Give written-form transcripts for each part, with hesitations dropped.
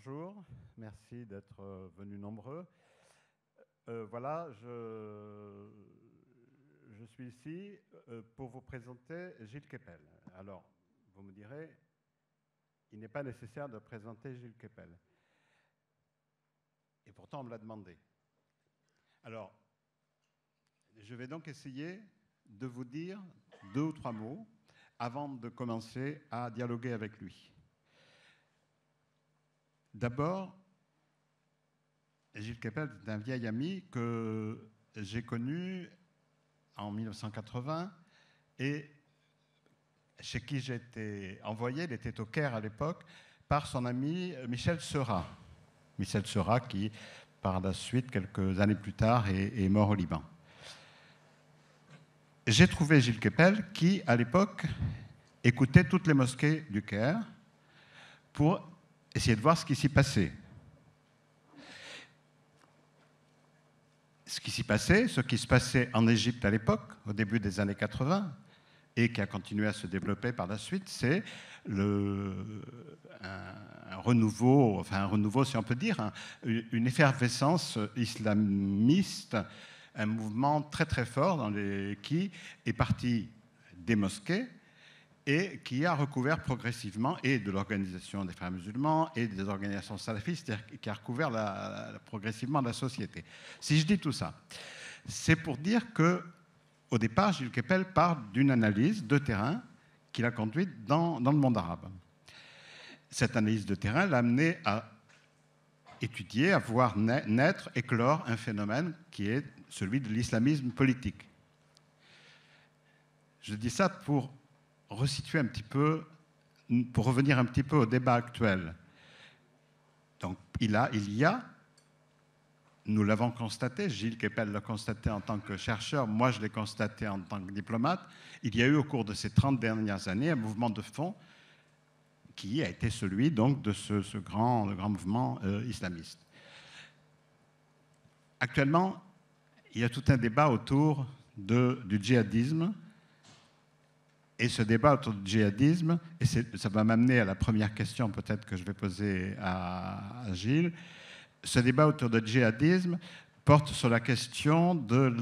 Bonjour, merci d'être venus nombreux. Voilà, je suis ici pour vous présenter Gilles Kepel. Alors, vous me direz, il n'est pas nécessaire de présenter Gilles Kepel. Et pourtant, on me l'a demandé. Alors, je vais donc essayer de vous dire 2 ou 3 mots avant de commencer à dialoguer avec lui. D'abord, Gilles Kepel est un vieil ami que j'ai connu en 1980 et chez qui j'ai été envoyé, il était au Caire à l'époque, par son ami Michel Seurat. Michel Seurat qui, par la suite, quelques années plus tard, est mort au Liban. J'ai trouvé Gilles Kepel qui, à l'époque, écoutait toutes les mosquées du Caire pour essayer de voir ce qui s'y passait. Ce qui se passait en Égypte à l'époque, au début des années 80, et qui a continué à se développer par la suite, c'est un renouveau si on peut dire, une effervescence islamiste, un mouvement très très fort qui est parti des mosquées et qui a recouvert progressivement, et de l'organisation des frères musulmans et des organisations salafistes, qui a recouvert progressivement la société. Si je dis tout ça, c'est pour dire que, au départ, Gilles Kepel part d'une analyse de terrain qu'il a conduite dans le monde arabe. Cette analyse de terrain l'a amené à étudier, à voir naître, éclore un phénomène qui est celui de l'islamisme politique. Je dis ça pour resituer un petit peu, pour revenir un petit peu au débat actuel. Donc, il y a, nous l'avons constaté, Gilles Kepel l'a constaté en tant que chercheur, moi je l'ai constaté en tant que diplomate, il y a eu au cours de ces 30 dernières années un mouvement de fond qui a été celui donc de ce grand mouvement islamiste. Actuellement, il y a tout un débat autour du djihadisme. Et ce débat autour du djihadisme, et ça va m'amener à la première question peut-être que je vais poser à Gilles, ce débat autour du djihadisme porte sur la question de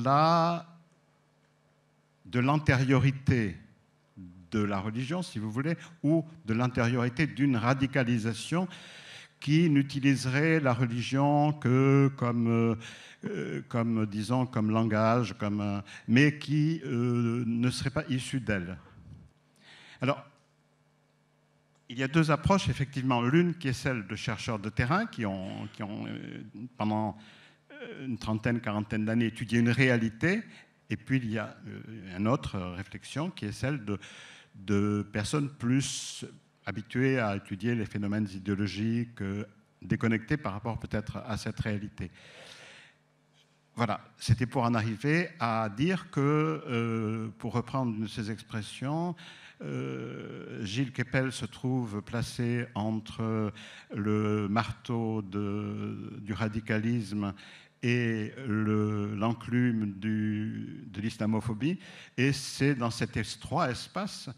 l'antériorité de la religion, si vous voulez, ou de l'antériorité d'une radicalisation qui n'utiliserait la religion que comme langage, mais qui ne serait pas issue d'elle. Alors, il y a 2 approches, effectivement. L'une qui est celle de chercheurs de terrain qui ont pendant une trentaine, quarantaine d'années étudié une réalité. Et puis, il y a une autre réflexion qui est celle de personnes plus habituées à étudier les phénomènes idéologiques, déconnectés par rapport peut-être à cette réalité. Voilà, c'était pour en arriver à dire que, pour reprendre une de ces expressions, Gilles Kepel se trouve placé entre le marteau du radicalisme et l'enclume de l'islamophobie, et c'est dans cet étroit espace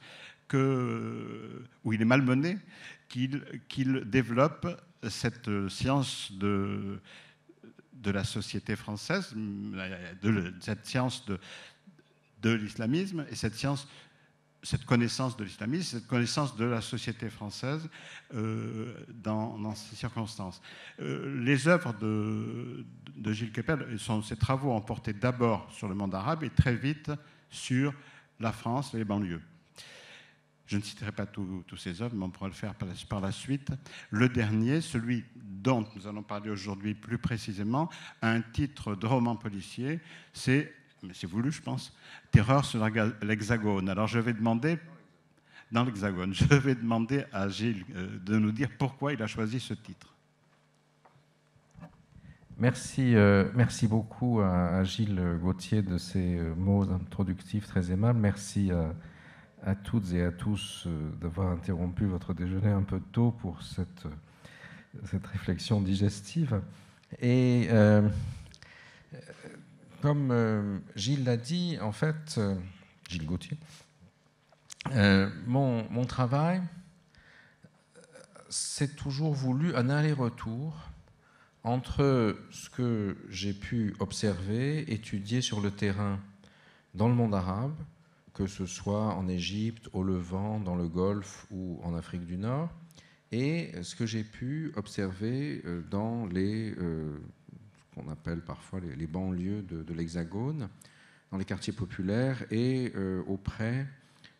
où il est malmené qu'il développe cette science de la société française, cette science de l'islamisme et cette connaissance de l'islamisme, cette connaissance de la société française dans ces circonstances. Les œuvres de Gilles Kepel, ses travaux ont porté d'abord sur le monde arabe et très vite sur la France et les banlieues. Je ne citerai pas tous ces œuvres, mais on pourra le faire par la suite. Le dernier, celui dont nous allons parler aujourd'hui plus précisément, a un titre de roman policier, c'est voulu, je pense, Terreur sur l'Hexagone. Alors je vais demander, dans l'Hexagone, je vais demander à Gilles de nous dire pourquoi il a choisi ce titre. Merci beaucoup à Gilles Gauthier de ces mots introductifs très aimables. Merci à toutes et à tous d'avoir interrompu votre déjeuner un peu tôt pour cette réflexion digestive. Et comme Gilles l'a dit, en fait, Gilles Gauthier, mon travail s'est toujours voulu un aller-retour entre ce que j'ai pu observer, étudier sur le terrain dans le monde arabe, que ce soit en Égypte, au Levant, dans le Golfe ou en Afrique du Nord, et ce que j'ai pu observer dans les, ce qu'on appelle parfois les banlieues de l'Hexagone, dans les quartiers populaires et auprès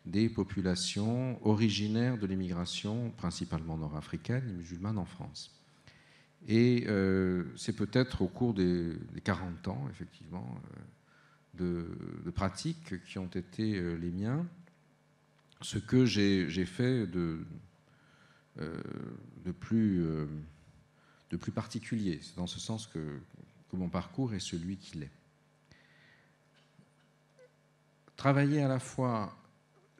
des populations originaires de l'immigration, principalement nord-africaine et musulmane en France. Et c'est peut-être au cours des 40 ans, effectivement, de pratiques qui ont été les miens, ce que j'ai fait de plus particulier. C'est dans ce sens que mon parcours est celui qu'il est. Travailler à la fois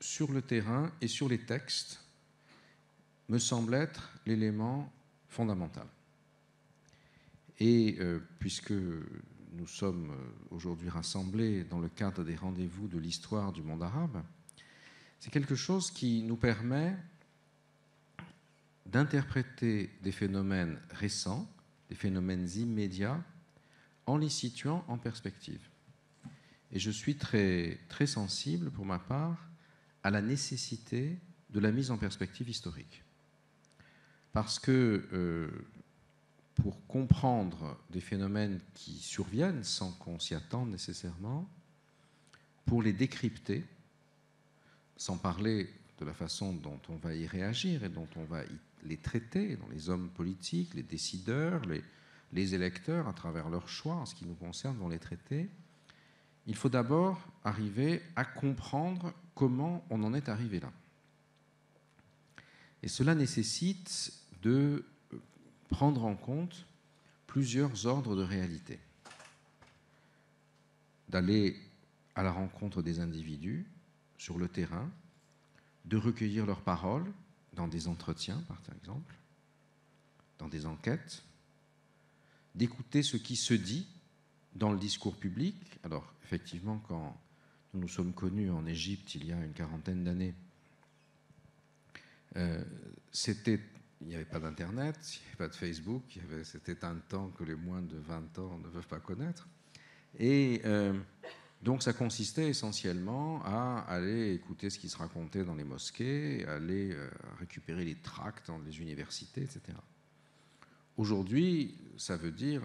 sur le terrain et sur les textes me semble être l'élément fondamental. Et puisque nous sommes aujourd'hui rassemblés dans le cadre des rendez-vous de l'histoire du monde arabe, c'est quelque chose qui nous permet d'interpréter des phénomènes récents, des phénomènes immédiats, en les situant en perspective. Et je suis très, très sensible, pour ma part, à la nécessité de la mise en perspective historique. Parce que pour comprendre des phénomènes qui surviennent sans qu'on s'y attende nécessairement, pour les décrypter, sans parler de la façon dont on va y réagir et dont on va les traiter, dont les hommes politiques, les décideurs, les électeurs, à travers leurs choix, en ce qui nous concerne, vont les traiter, il faut d'abord arriver à comprendre comment on en est arrivé là. Et cela nécessite de prendre en compte plusieurs ordres de réalité, d'aller à la rencontre des individus sur le terrain, de recueillir leurs paroles dans des entretiens, par exemple, dans des enquêtes, d'écouter ce qui se dit dans le discours public. Alors, effectivement, quand nous nous sommes connus en Égypte il y a une quarantaine d'années, il n'y avait pas d'Internet, il n'y avait pas de Facebook, c'était un temps que les moins de 20 ans ne peuvent pas connaître. Et donc ça consistait essentiellement à aller écouter ce qui se racontait dans les mosquées, aller récupérer les tracts dans les universités, etc. Aujourd'hui, ça veut dire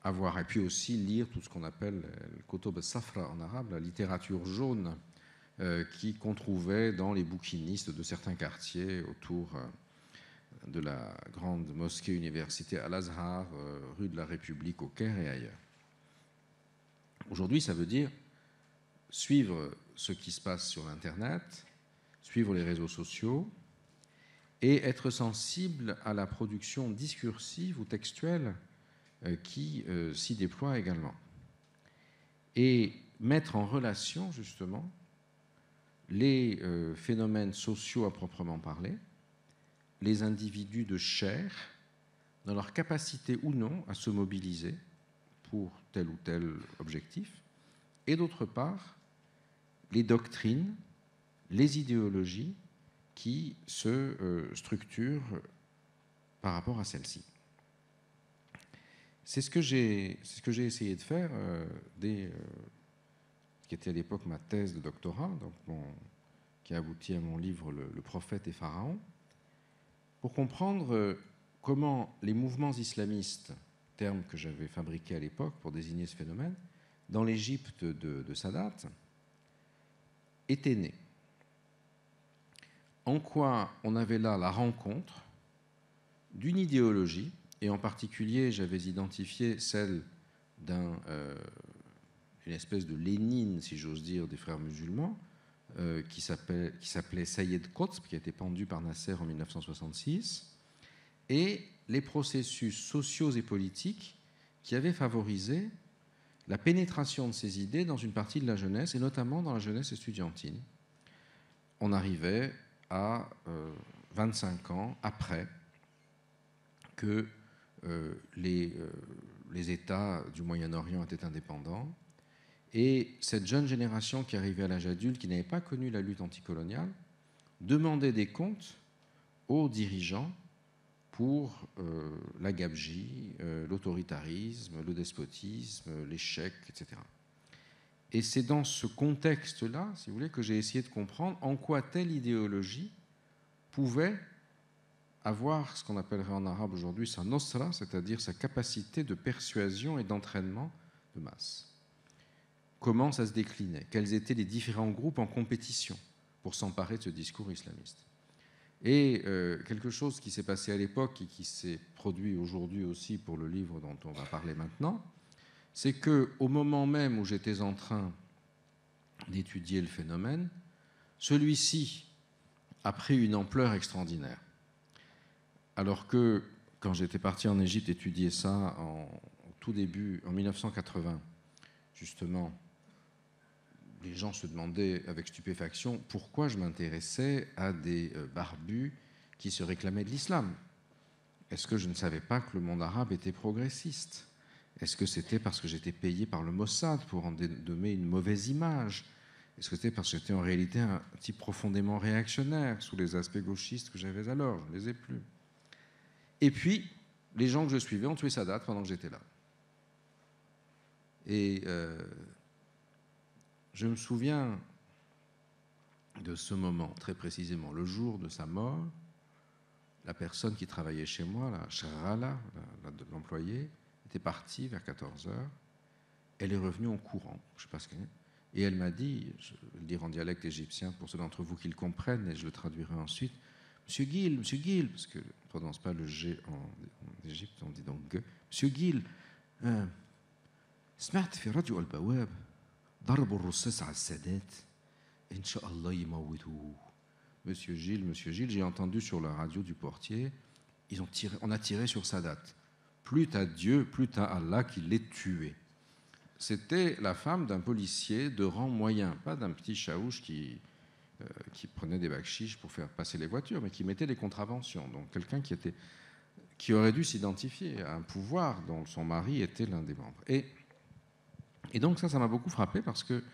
avoir, et puis aussi lire tout ce qu'on appelle le kutub al-safra en arabe, la littérature jaune, qu'on trouvait dans les bouquinistes de certains quartiers autour de la grande mosquée université Al-Azhar, rue de la République au Caire et ailleurs. Aujourd'hui, ça veut dire suivre ce qui se passe sur Internet, suivre les réseaux sociaux et être sensible à la production discursive ou textuelle qui s'y déploie également. Et mettre en relation, justement, les phénomènes sociaux à proprement parler, les individus de chair, dans leur capacité ou non à se mobiliser pour tel ou tel objectif, et d'autre part, les doctrines, les idéologies qui se structurent par rapport à celles-ci. C'est ce que j'ai essayé de faire dès ce qui était à l'époque ma thèse de doctorat, donc qui a abouti à mon livre Le prophète et Pharaon, pour comprendre comment les mouvements islamistes, terme que j'avais fabriqué à l'époque pour désigner ce phénomène, dans l'Égypte de Sadat, étaient nés. En quoi on avait là la rencontre d'une idéologie, et en particulier j'avais identifié celle d'une espèce de Lénine, si j'ose dire, des frères musulmans, qui s'appelait Sayed Qutb, qui a été pendu par Nasser en 1966, et les processus sociaux et politiques qui avaient favorisé la pénétration de ces idées dans une partie de la jeunesse, et notamment dans la jeunesse estudiantine. On arrivait à 25 ans après que les États du Moyen-Orient étaient indépendants, et cette jeune génération qui arrivait à l'âge adulte, qui n'avait pas connu la lutte anticoloniale, demandait des comptes aux dirigeants pour la gabegie, l'autoritarisme, le despotisme, l'échec, etc. Et c'est dans ce contexte-là, si vous voulez, que j'ai essayé de comprendre en quoi telle idéologie pouvait avoir ce qu'on appellerait en arabe aujourd'hui sa nosra, c'est-à-dire sa capacité de persuasion et d'entraînement de masse. Comment ça se déclinait? Quels étaient les différents groupes en compétition pour s'emparer de ce discours islamiste? Et quelque chose qui s'est passé à l'époque et qui s'est produit aujourd'hui aussi pour le livre dont on va parler maintenant, c'est qu'au moment même où j'étais en train d'étudier le phénomène, celui-ci a pris une ampleur extraordinaire. Alors que quand j'étais parti en Égypte étudier ça au tout début, en 1980, justement, les gens se demandaient avec stupéfaction pourquoi je m'intéressais à des barbus qui se réclamaient de l'islam. Est-ce que je ne savais pas que le monde arabe était progressiste? Est-ce que c'était parce que j'étais payé par le Mossad pour en donner une mauvaise image? Est-ce que c'était parce que j'étais en réalité un type profondément réactionnaire sous les aspects gauchistes que j'avais alors? Je ne les ai plus. Et puis, les gens que je suivais ont tué Sadat pendant que j'étais là. Et je me souviens de ce moment, très précisément, le jour de sa mort. La personne qui travaillait chez moi, la Sharala, l'employée, était partie vers 14h. Elle est revenue en courant, je ne sais pas ce qu'elle est, et elle m'a dit, je vais le dire en dialecte égyptien pour ceux d'entre vous qui le comprennent, et je le traduirai ensuite, Monsieur Gill, parce qu'on ne prononce pas le G en Égypte, on dit donc G. Monsieur Gill, سمعت في راديو البواب ضربوا الرصاص على السادات إن شاء الله يموتوه. Monsieur Gilles, j'ai entendu sur la radio du portier, on a tiré sur Sadat. Plût à Dieu, plût à Allah qu'il l'ait tué. C'était la femme d'un policier de rang moyen, pas d'un petit chaouche qui prenait des bakchiches pour faire passer les voitures, mais qui mettait des contraventions. Donc quelqu'un qui aurait dû s'identifier à un pouvoir dont son mari était l'un des membres. Et donc ça m'a beaucoup frappé parce que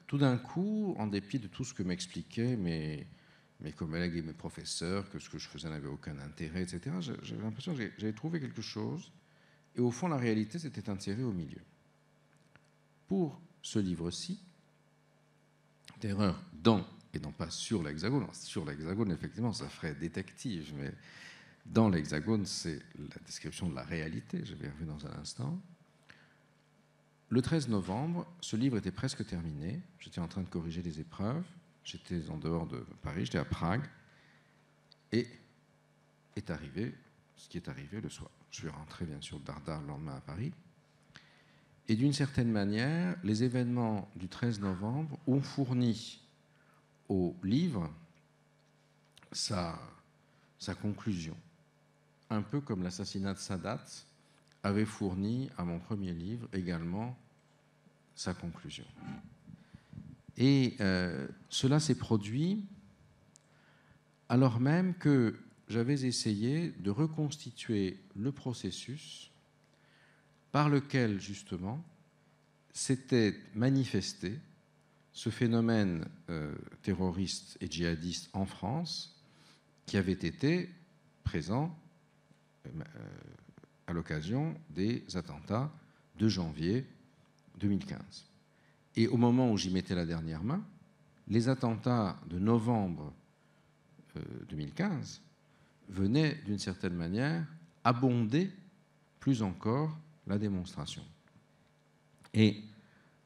tout d'un coup, en dépit de tout ce que m'expliquaient mes collègues et mes professeurs, que ce que je faisais n'avait aucun intérêt, etc., j'avais l'impression que j'avais trouvé quelque chose. Et au fond, la réalité s'était insérée au milieu. Pour ce livre-ci, Terreur dans, et non pas sur l'Hexagone. Sur l'Hexagone, effectivement, ça ferait détective, mais dans l'Hexagone, c'est la description de la réalité, je vais y revenir dans un instant. Le 13 novembre, ce livre était presque terminé. J'étais en train de corriger les épreuves. J'étais en dehors de Paris, j'étais à Prague. Et est arrivé ce qui est arrivé le soir. Je suis rentré, bien sûr, d'Ardar le lendemain à Paris. Et d'une certaine manière, les événements du 13 novembre ont fourni au livre sa conclusion. Un peu comme l'assassinat de Sadat avait fourni à mon premier livre également sa conclusion. Et cela s'est produit alors même que j'avais essayé de reconstituer le processus par lequel, justement, s'était manifesté ce phénomène terroriste et djihadiste en France qui avait été présent à l'occasion des attentats de janvier 2015. Et au moment où j'y mettais la dernière main, les attentats de novembre 2015 venaient, d'une certaine manière, abonder plus encore la démonstration. Et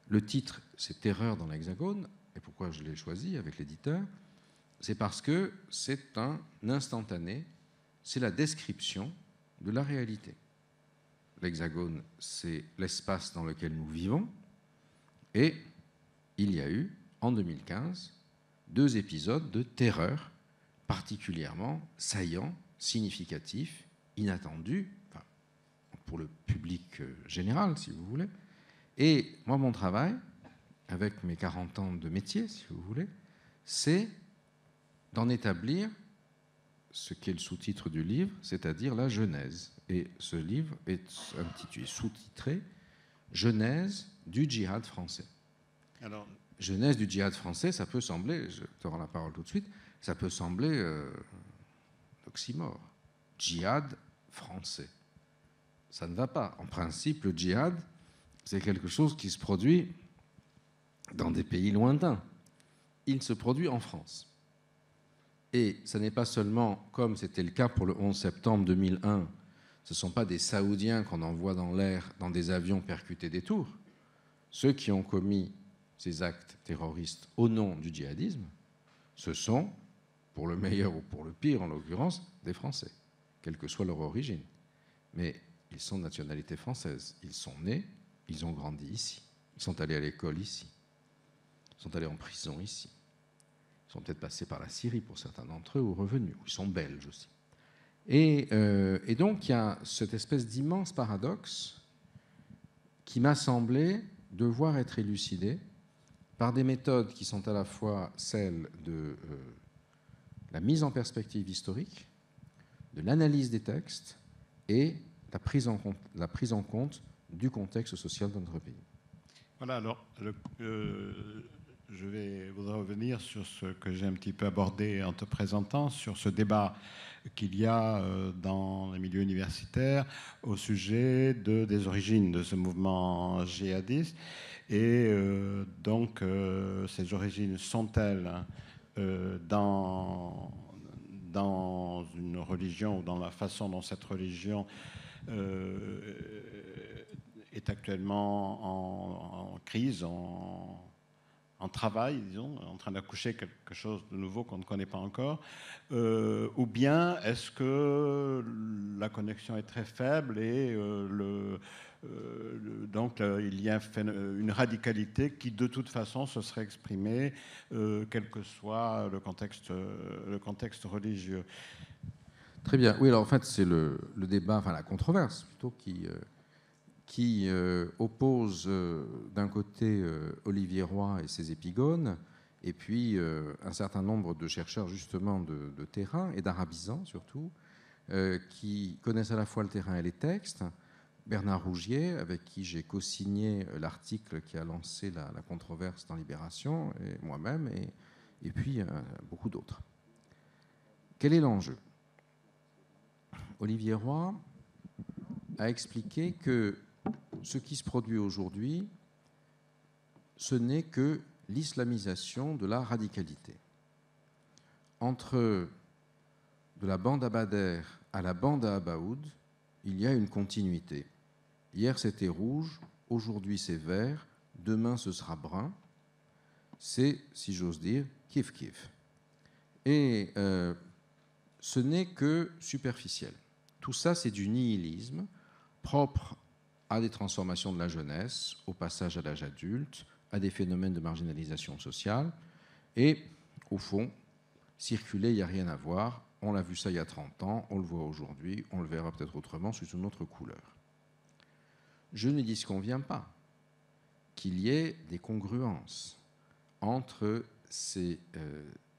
le titre, c'est « Terreur dans l'Hexagone », et pourquoi je l'ai choisi avec l'éditeur, c'est parce que c'est un instantané, c'est la description de la réalité. L'Hexagone, c'est l'espace dans lequel nous vivons, et il y a eu, en 2015, 2 épisodes de terreur particulièrement saillants, significatifs, inattendus, enfin, pour le public général, si vous voulez. Et moi, mon travail, avec mes 40 ans de métier, si vous voulez, c'est d'en établir ce qu'est le sous-titre du livre, c'est-à-dire la genèse. Et ce livre est intitulé, sous-titré « Genèse du djihad français ». Alors, genèse du djihad français, ça peut sembler, je te rends la parole tout de suite, ça peut sembler oxymore. Djihad français. Ça ne va pas. En principe, le djihad, c'est quelque chose qui se produit dans des pays lointains. Il se produit en France. Et ce n'est pas seulement, comme c'était le cas pour le 11 septembre 2001, ce ne sont pas des Saoudiens qu'on envoie dans l'air dans des avions percuter des tours. Ceux qui ont commis ces actes terroristes au nom du djihadisme, ce sont, pour le meilleur ou pour le pire en l'occurrence, des Français, quelle que soit leur origine. Mais ils sont de nationalité française. Ils sont nés, ils ont grandi ici. Ils sont allés à l'école ici. Ils sont allés en prison ici. Ils sont peut-être passés par la Syrie pour certains d'entre eux ou revenus. Ils sont belges aussi. Et donc il y a cette espèce d'immense paradoxe qui m'a semblé devoir être élucidé par des méthodes qui sont à la fois celles de la mise en perspective historique, de l'analyse des textes et la prise en compte du contexte social de notre pays. Voilà, alors je voudrais revenir sur ce que j'ai un petit peu abordé en te présentant, sur ce débat qu'il y a dans les milieux universitaires au sujet des origines de ce mouvement djihadiste. Et donc, ces origines sont-elles dans une religion ou dans la façon dont cette religion est actuellement en crise, en travail, disons, en train d'accoucher quelque chose de nouveau qu'on ne connaît pas encore, ou bien est-ce que la connexion est très faible et donc il y a une radicalité qui de toute façon se serait exprimée, quel que soit le contexte religieux. Très bien. Oui, alors en fait, c'est le débat, enfin la controverse plutôt, qui oppose d'un côté Olivier Roy et ses épigones, et puis un certain nombre de chercheurs justement de terrain, et d'arabisants surtout, qui connaissent à la fois le terrain et les textes. Bernard Rougier, avec qui j'ai co-signé l'article qui a lancé la controverse dans Libération, et moi-même, et puis beaucoup d'autres. Quel est l'enjeu ? Olivier Roy a expliqué que ce qui se produit aujourd'hui, ce n'est que l'islamisation de la radicalité. Entre de la bande à Bader à la bande à Abaoud, il y a une continuité. Hier c'était rouge, aujourd'hui c'est vert, demain ce sera brun. C'est, si j'ose dire, kiff-kiff. Et ce n'est que superficiel. Tout ça, c'est du nihilisme propre à des transformations de la jeunesse, au passage à l'âge adulte, à des phénomènes de marginalisation sociale. Et, au fond, circuler, il n'y a rien à voir. On l'a vu ça il y a 30 ans, on le voit aujourd'hui, on le verra peut-être autrement sous une autre couleur. Je ne disconviens pas qu'il y ait des congruences entre ces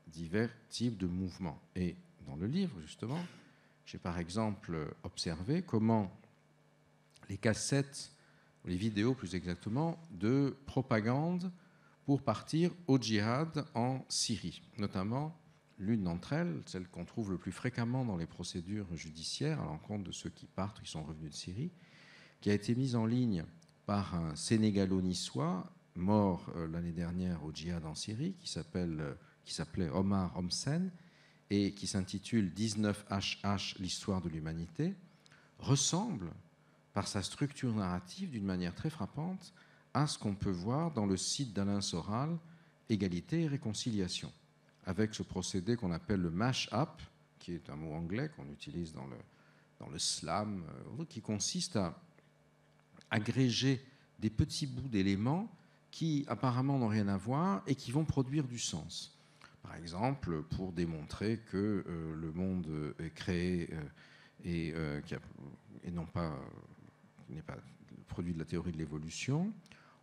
divers types de mouvements. Et dans le livre, justement, j'ai par exemple observé comment les cassettes, les vidéos plus exactement, de propagande pour partir au djihad en Syrie, notamment l'une d'entre elles, celle qu'on trouve le plus fréquemment dans les procédures judiciaires à l'encontre de ceux qui partent ou qui sont revenus de Syrie, qui a été mise en ligne par un Sénégalo-niçois mort l'année dernière au djihad en Syrie, qui s'appelait Omar Homsen, et qui s'intitule 19HH, l'histoire de l'humanité, ressemble, par sa structure narrative, d'une manière très frappante, à ce qu'on peut voir dans le site d'Alain Soral, Égalité et Réconciliation, avec ce procédé qu'on appelle le mash-up, qui est un mot anglais qu'on utilise dans le slam, qui consiste à agréger des petits bouts d'éléments qui apparemment n'ont rien à voir et qui vont produire du sens. Par exemple, pour démontrer que le monde est créé et non pas n'est pas le produit de la théorie de l'évolution,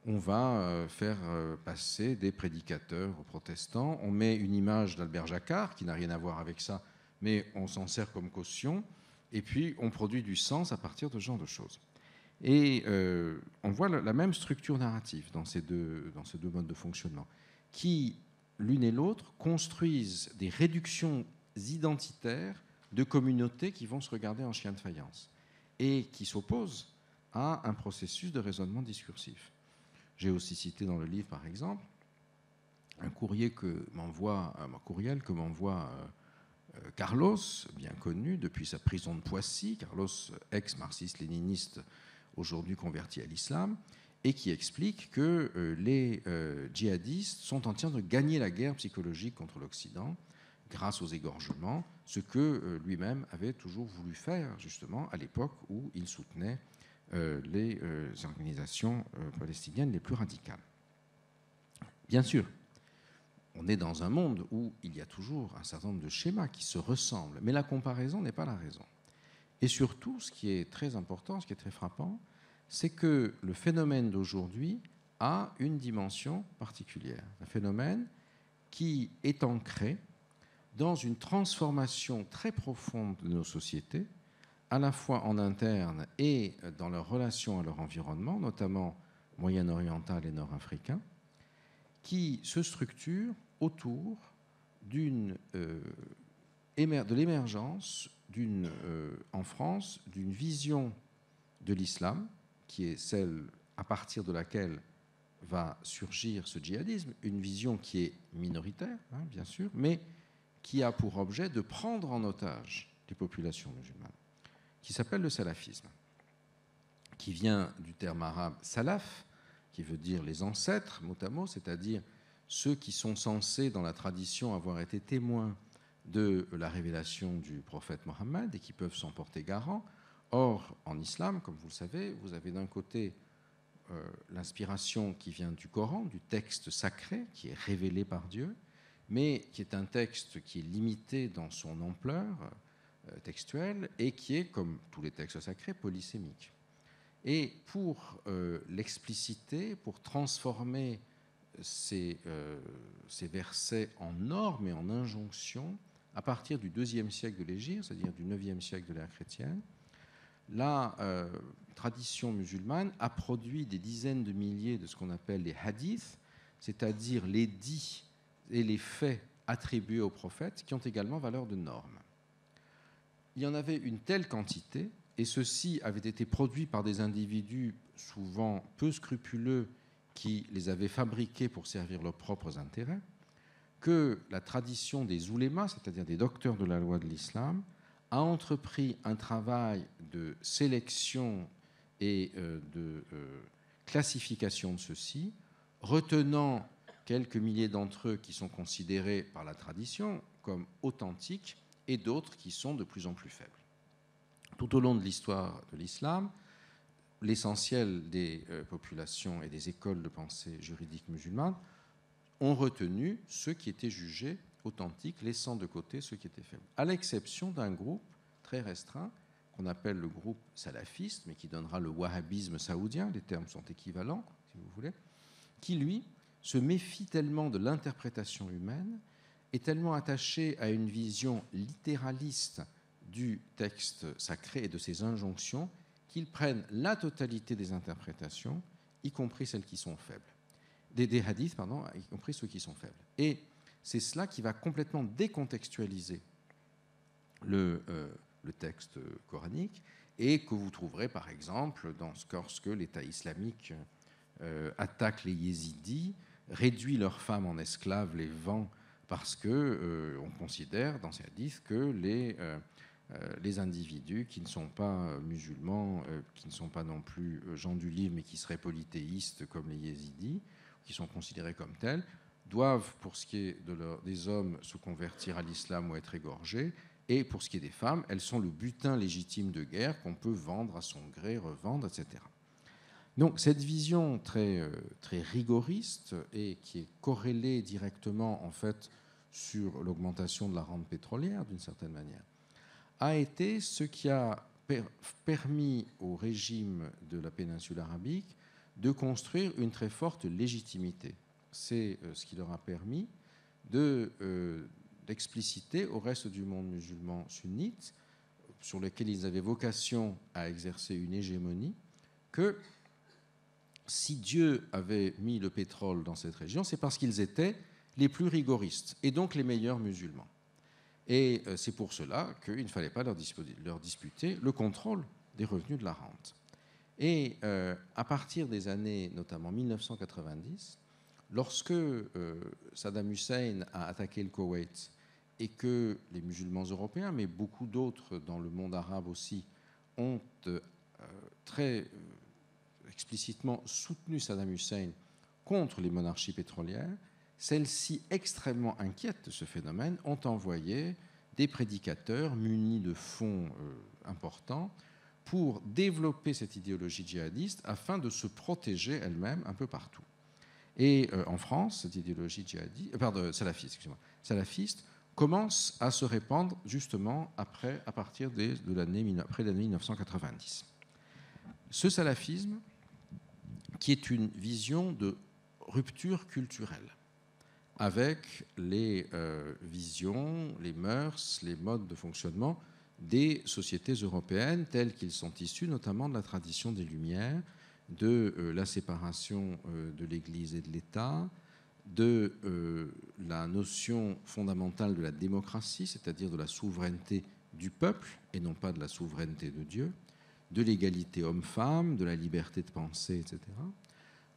on va faire passer des prédicateurs aux protestants. On met une image d'Albert Jacquard, qui n'a rien à voir avec ça, mais on s'en sert comme caution, et puis on produit du sens à partir de ce genre de choses. Et on voit la même structure narrative dans ces deux modes de fonctionnement, qui, l'une et l'autre, construisent des réductions identitaires de communautés qui vont se regarder en chien de faïence et qui s'opposent à un processus de raisonnement discursif. J'ai aussi cité dans le livre, par exemple, un courriel que m'envoie Carlos, bien connu depuis sa prison de Poissy, Carlos, ex-marxiste-léniniste, aujourd'hui converti à l'islam, et qui explique que les djihadistes sont en train de gagner la guerre psychologique contre l'Occident grâce aux égorgements, ce que lui-même avait toujours voulu faire, justement, à l'époque où il soutenait les organisations palestiniennes les plus radicales. Bien sûr, on est dans un monde où il y a toujours un certain nombre de schémas qui se ressemblent, mais la comparaison n'est pas la raison. Et surtout, ce qui est très important, ce qui est très frappant, c'est que le phénomène d'aujourd'hui a une dimension particulière. Un phénomène qui est ancré dans une transformation très profonde de nos sociétés, à la fois en interne et dans leur relation à leur environnement, notamment moyen-oriental et nord-africain, qui se structure autour de l'émergence en France d'une vision de l'islam, qui est celle à partir de laquelle va surgir ce djihadisme, une vision qui est minoritaire, bien sûr, mais qui a pour objet de prendre en otage les populations musulmanes, qui s'appelle le salafisme, qui vient du terme arabe salaf, qui veut dire les ancêtres, mot à mot, c'est-à-dire ceux qui sont censés, dans la tradition, avoir été témoins de la révélation du prophète Mohammed et qui peuvent s'en porter garant. Or, en islam, comme vous le savez, vous avez d'un côté l'inspiration qui vient du Coran, du texte sacré, qui est révélé par Dieu, mais qui est un texte qui est limité dans son ampleur textuelle et qui est, comme tous les textes sacrés, polysémique. Et pour l'expliciter, pour transformer ces versets en normes et en injonctions, à partir du IIe siècle de l'Hégire, c'est-à-dire du IXe siècle de l'ère chrétienne, la tradition musulmane a produit des dizaines de milliers de ce qu'on appelle les hadiths, c'est-à-dire les dits et les faits attribués aux prophètes qui ont également valeur de normes. Il y en avait une telle quantité, et ceux-ci avaient été produits par des individus souvent peu scrupuleux qui les avaient fabriqués pour servir leurs propres intérêts, que la tradition des oulémas, c'est-à-dire des docteurs de la loi de l'islam, a entrepris un travail de sélection et de classification de ceux-ci, retenant quelques milliers d'entre eux qui sont considérés par la tradition comme authentiques et d'autres qui sont de plus en plus faibles. Tout au long de l'histoire de l'islam, l'essentiel des populations et des écoles de pensée juridique musulmanes ont retenu ceux qui étaient jugés authentiques, laissant de côté ceux qui étaient faibles, à l'exception d'un groupe très restreint qu'on appelle le groupe salafiste, mais qui donnera le wahhabisme saoudien, les termes sont équivalents, si vous voulez, qui, lui, se méfie tellement de l'interprétation humaine, est tellement attaché à une vision littéraliste du texte sacré et de ses injonctions, qu'ils prennent la totalité des interprétations, y compris celles qui sont faibles. Des hadiths, pardon, y compris ceux qui sont faibles. Et c'est cela qui va complètement décontextualiser le texte coranique et que vous trouverez, par exemple, lorsque l'État islamique attaque les yézidis, réduit leurs femmes en esclaves, les vend, parce qu'on considère dans ces hadiths que les individus qui ne sont pas musulmans, qui ne sont pas non plus gens du livre, mais qui seraient polythéistes comme les yézidis, qui sont considérés comme tels, doivent, pour ce qui est des hommes, se convertir à l'islam ou être égorgés, et pour ce qui est des femmes, elles sont le butin légitime de guerre qu'on peut vendre à son gré, revendre, etc. Donc cette vision très, très rigoriste et qui est corrélée directement en fait sur l'augmentation de la rente pétrolière d'une certaine manière, a été ce qui a permis au régime de la péninsule arabique de construire une très forte légitimité. C'est ce qui leur a permis d'expliciter au reste du monde musulman sunnite, sur lequel ils avaient vocation à exercer une hégémonie, que si Dieu avait mis le pétrole dans cette région, c'est parce qu'ils étaient les plus rigoristes et donc les meilleurs musulmans. Et c'est pour cela qu'il ne fallait pas leur disputer le contrôle des revenus de la rente. Et à partir des années, notamment 1990, lorsque Saddam Hussein a attaqué le Koweït et que les musulmans européens, mais beaucoup d'autres dans le monde arabe aussi, ont très explicitement soutenu Saddam Hussein contre les monarchies pétrolières, celles-ci, extrêmement inquiètes de ce phénomène, ont envoyé des prédicateurs munis de fonds importants pour développer cette idéologie djihadiste afin de se protéger elle-même un peu partout. Et en France, cette idéologie salafiste commence à se répandre justement à partir après l'année 1990. Ce salafisme, qui est une vision de rupture culturelle, avec les visions, les mœurs, les modes de fonctionnement des sociétés européennes telles qu'ils sont issus notamment de la tradition des Lumières, de la séparation de l'Église et de l'État, de la notion fondamentale de la démocratie, c'est-à-dire de la souveraineté du peuple et non pas de la souveraineté de Dieu, de l'égalité homme-femme, de la liberté de penser, etc.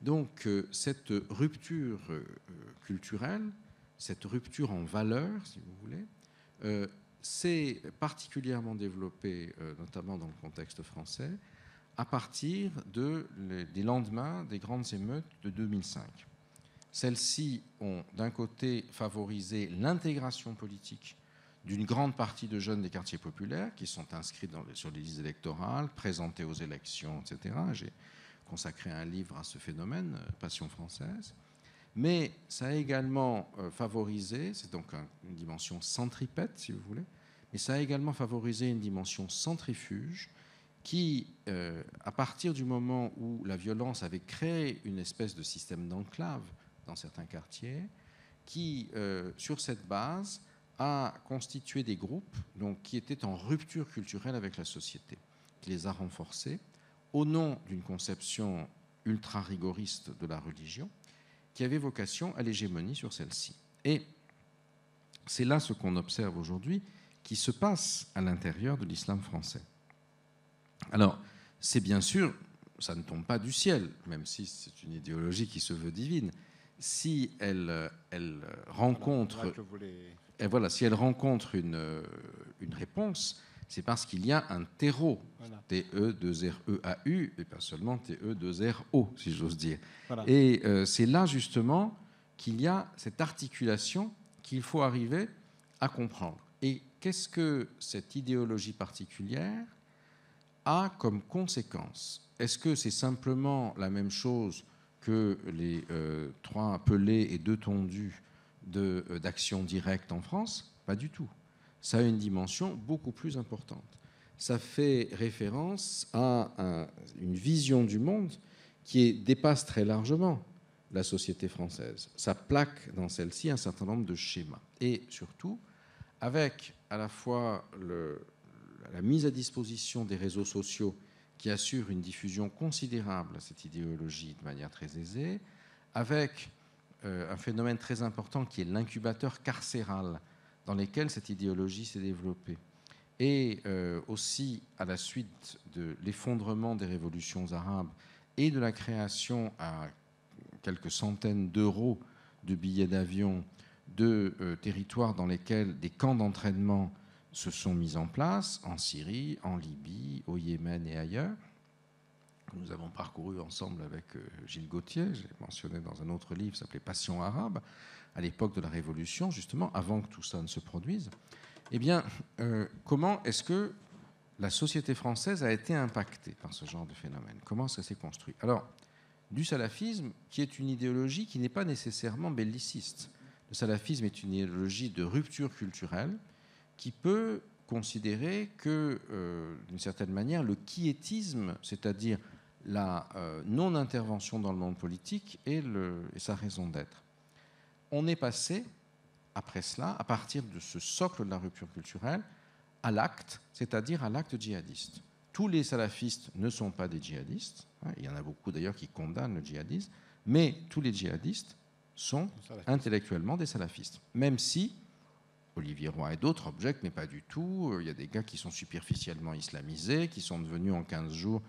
Donc cette rupture culturelle, cette rupture en valeurs, si vous voulez, s'est particulièrement développée, notamment dans le contexte français, à partir des lendemains des grandes émeutes de 2005. Celles-ci ont d'un côté favorisé l'intégration politique d'une grande partie de jeunes des quartiers populaires qui sont inscrits sur les listes électorales, présentés aux élections, etc. J'ai consacré un livre à ce phénomène, Passion française. Mais ça a également favorisé, c'est donc une dimension centripète, si vous voulez, mais ça a également favorisé une dimension centrifuge qui, à partir du moment où la violence avait créé une espèce de système d'enclave dans certains quartiers, qui, sur cette base, a constitué des groupes donc, qui étaient en rupture culturelle avec la société, qui les a renforcés au nom d'une conception ultra-rigoriste de la religion, qui avait vocation à l'hégémonie sur celle-ci. Et c'est là ce qu'on observe aujourd'hui, qui se passe à l'intérieur de l'islam français. Alors, c'est bien sûr, ça ne tombe pas du ciel, même si c'est une idéologie qui se veut divine. Si elle rencontre, si elle rencontre une réponse, c'est parce qu'il y a un terreau, voilà. T-E-2-R-E-A-U, et pas seulement T-E-2-R-O, si j'ose dire. Voilà. Et c'est là justement qu'il y a cette articulation qu'il faut arriver à comprendre. Et qu'est-ce que cette idéologie particulière a comme conséquence? Est-ce que c'est simplement la même chose que les 3 pelés et 2 tondus d'action directe en France? Pas du tout. Ça a une dimension beaucoup plus importante. Ça fait référence à une vision du monde qui dépasse très largement la société française. Ça plaque dans celle-ci un certain nombre de schémas. Et surtout, avec à la fois la mise à disposition des réseaux sociaux qui assurent une diffusion considérable à cette idéologie de manière très aisée, avec un phénomène très important qui est l'incubateur carcéral dans lequel cette idéologie s'est développée. Et aussi à la suite de l'effondrement des révolutions arabes et de la création à quelques centaines d'euros de billets d'avion de territoires dans lesquels des camps d'entraînement se sont mis en place, en Syrie, en Libye, au Yémen et ailleurs. Nous avons parcouru ensemble avec Gilles Gauthier, j'ai mentionné dans un autre livre, s'appelait Passion arabe, à l'époque de la Révolution, justement, avant que tout ça ne se produise. Eh bien, comment est-ce que la société française a été impactée par ce genre de phénomène? Comment ça s'est construit? Alors, du salafisme, qui est une idéologie qui n'est pas nécessairement belliciste. Le salafisme est une idéologie de rupture culturelle qui peut considérer que, d'une certaine manière, le quiétisme, c'est-à-dire la non-intervention dans le monde politique, est sa raison d'être. On est passé, après cela, à partir de ce socle de la rupture culturelle, à l'acte, c'est-à-dire à l'acte djihadiste. Tous les salafistes ne sont pas des djihadistes, il y en a beaucoup d'ailleurs qui condamnent le djihadisme, mais tous les djihadistes sont intellectuellement des salafistes, même si Olivier Roy et d'autres objectent, mais pas du tout. Il y a des gars qui sont superficiellement islamisés, qui sont devenus en 15 jours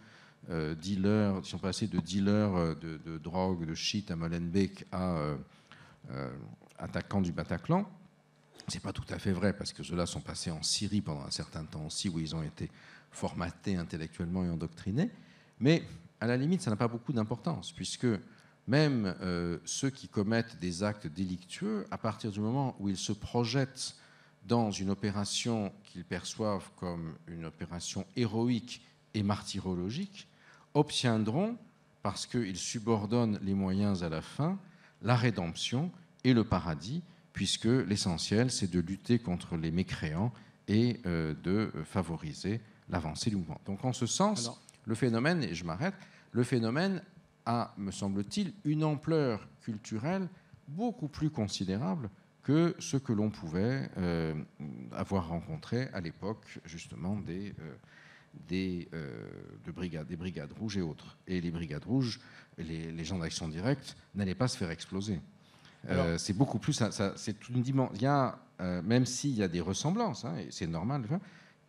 dealers, qui sont passés de dealers de drogue, de shit à Molenbeek à attaquants du Bataclan. C'est pas tout à fait vrai, parce que ceux-là sont passés en Syrie pendant un certain temps aussi, où ils ont été formatés intellectuellement et endoctrinés. Mais à la limite, ça n'a pas beaucoup d'importance, puisque même ceux qui commettent des actes délictueux, à partir du moment où ils se projettent dans une opération qu'ils perçoivent comme une opération héroïque et martyrologique, obtiendront, parce qu'ils subordonnent les moyens à la fin, la rédemption et le paradis, puisque l'essentiel, c'est de lutter contre les mécréants et de favoriser l'avancée du mouvement. Donc en ce sens, le phénomène, et je m'arrête, le phénomène a, me semble-t-il, une ampleur culturelle beaucoup plus considérable que ce que l'on pouvait avoir rencontré à l'époque, justement, des brigades rouges et autres. Et les brigades rouges, les gens d'action directe, n'allaient pas se faire exploser. C'est beaucoup plus. C'est une dimension. Il y a, même s'il y a des ressemblances, hein, et c'est normal,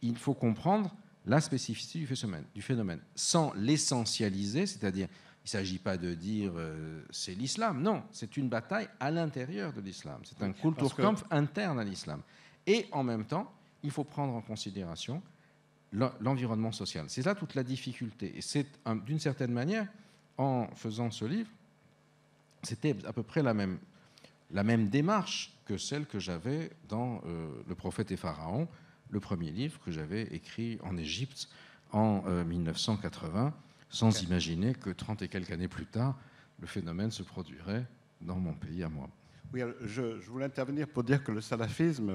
il faut comprendre la spécificité du phénomène, sans l'essentialiser, c'est-à-dire, il ne s'agit pas de dire c'est l'islam, non, c'est une bataille à l'intérieur de l'islam, c'est un Kulturkampf interne à l'islam. Et en même temps, il faut prendre en considération l'environnement social. C'est là toute la difficulté. Et c'est, d'une certaine manière, en faisant ce livre, c'était à peu près la même démarche que celle que j'avais dans Le Prophète et Pharaon, le premier livre que j'avais écrit en Égypte en 1980, sans imaginer que 30 et quelques années plus tard, le phénomène se produirait dans mon pays à moi. Oui, je voulais intervenir pour dire que le salafisme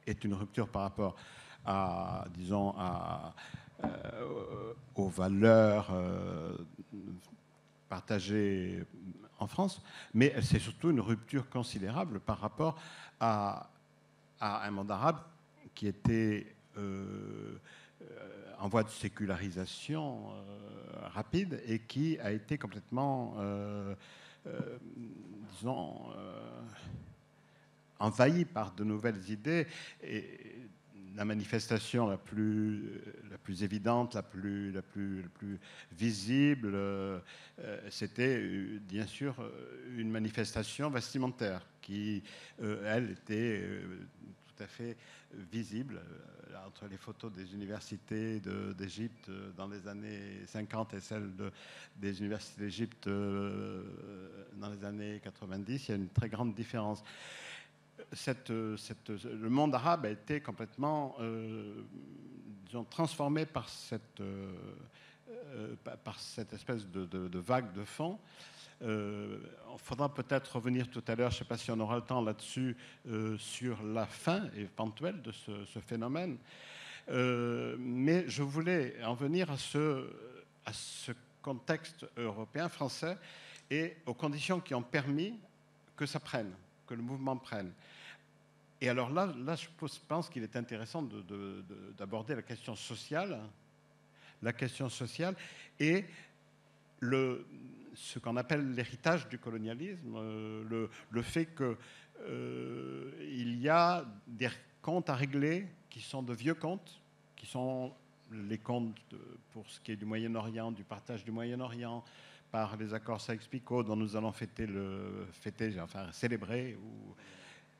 est une rupture par rapport à, disons, aux valeurs partagées en France, mais c'est surtout une rupture considérable par rapport à un monde arabe qui était en voie de sécularisation rapide et qui a été complètement, disons, envahi par de nouvelles idées. Et la manifestation la plus évidente, la plus visible, c'était bien sûr une manifestation vestimentaire qui, elle, était tout à fait visible entre les photos des universités d'Égypte dans les années 50 et celles des universités d'Égypte dans les années 90. Il y a une très grande différence. Le monde arabe a été complètement disons, transformé par cette espèce de vague de fond. Il faudra peut-être revenir tout à l'heure, je ne sais pas si on aura le temps là-dessus, sur la fin éventuelle de ce phénomène. Mais je voulais en venir à ce contexte européen, français, et aux conditions qui ont permis que ça prenne, que le mouvement prenne. Et alors là je pense qu'il est intéressant d'aborder la question sociale et ce qu'on appelle l'héritage du colonialisme, le fait qu'il y a des comptes à régler qui sont de vieux comptes, qui sont les comptes pour ce qui est du Moyen-Orient, du partage du Moyen-Orient, par les accords Sykes-Picot dont nous allons célébrer ou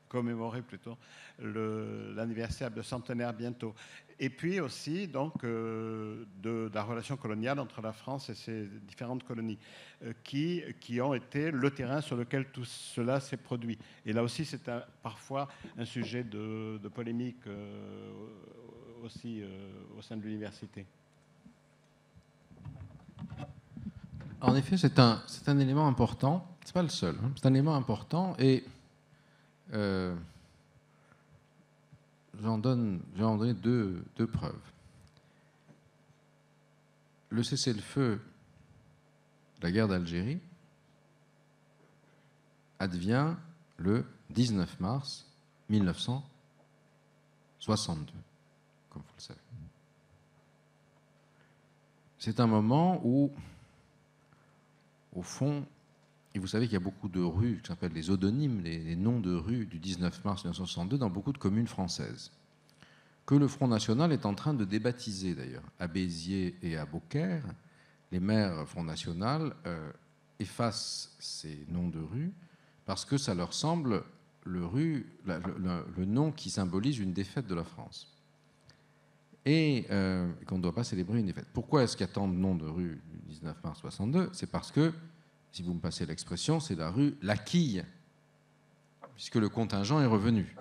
commémorer plutôt l'anniversaire de centenaire bientôt. Et puis aussi donc de la relation coloniale entre la France et ses différentes colonies qui ont été le terrain sur lequel tout cela s'est produit. Et là aussi c'est parfois un sujet de polémique aussi au sein de l'université. En effet, c'est un élément important. C'est pas le seul. Hein. C'est un élément important et je vais en donner deux preuves. Le cessez-le-feu de la guerre d'Algérie advient le 19 mars 1962, comme vous le savez. C'est un moment où, au fond, Et vous savez qu'il y a beaucoup de rues, qui s'appellent les odonymes, les noms de rues du 19 mars 1962 dans beaucoup de communes françaises, que le Front National est en train de débaptiser d'ailleurs. À Béziers et à Beaucaire, les maires Front National effacent ces noms de rues parce que ça leur semble le nom qui symbolise une défaite de la France. Et qu'on ne doit pas célébrer une défaite. Pourquoi est-ce qu'il y a tant de noms de rues du 19 mars 62 ? C'est parce que, si vous me passez l'expression, c'est la rue La Quille, puisque le contingent est revenu.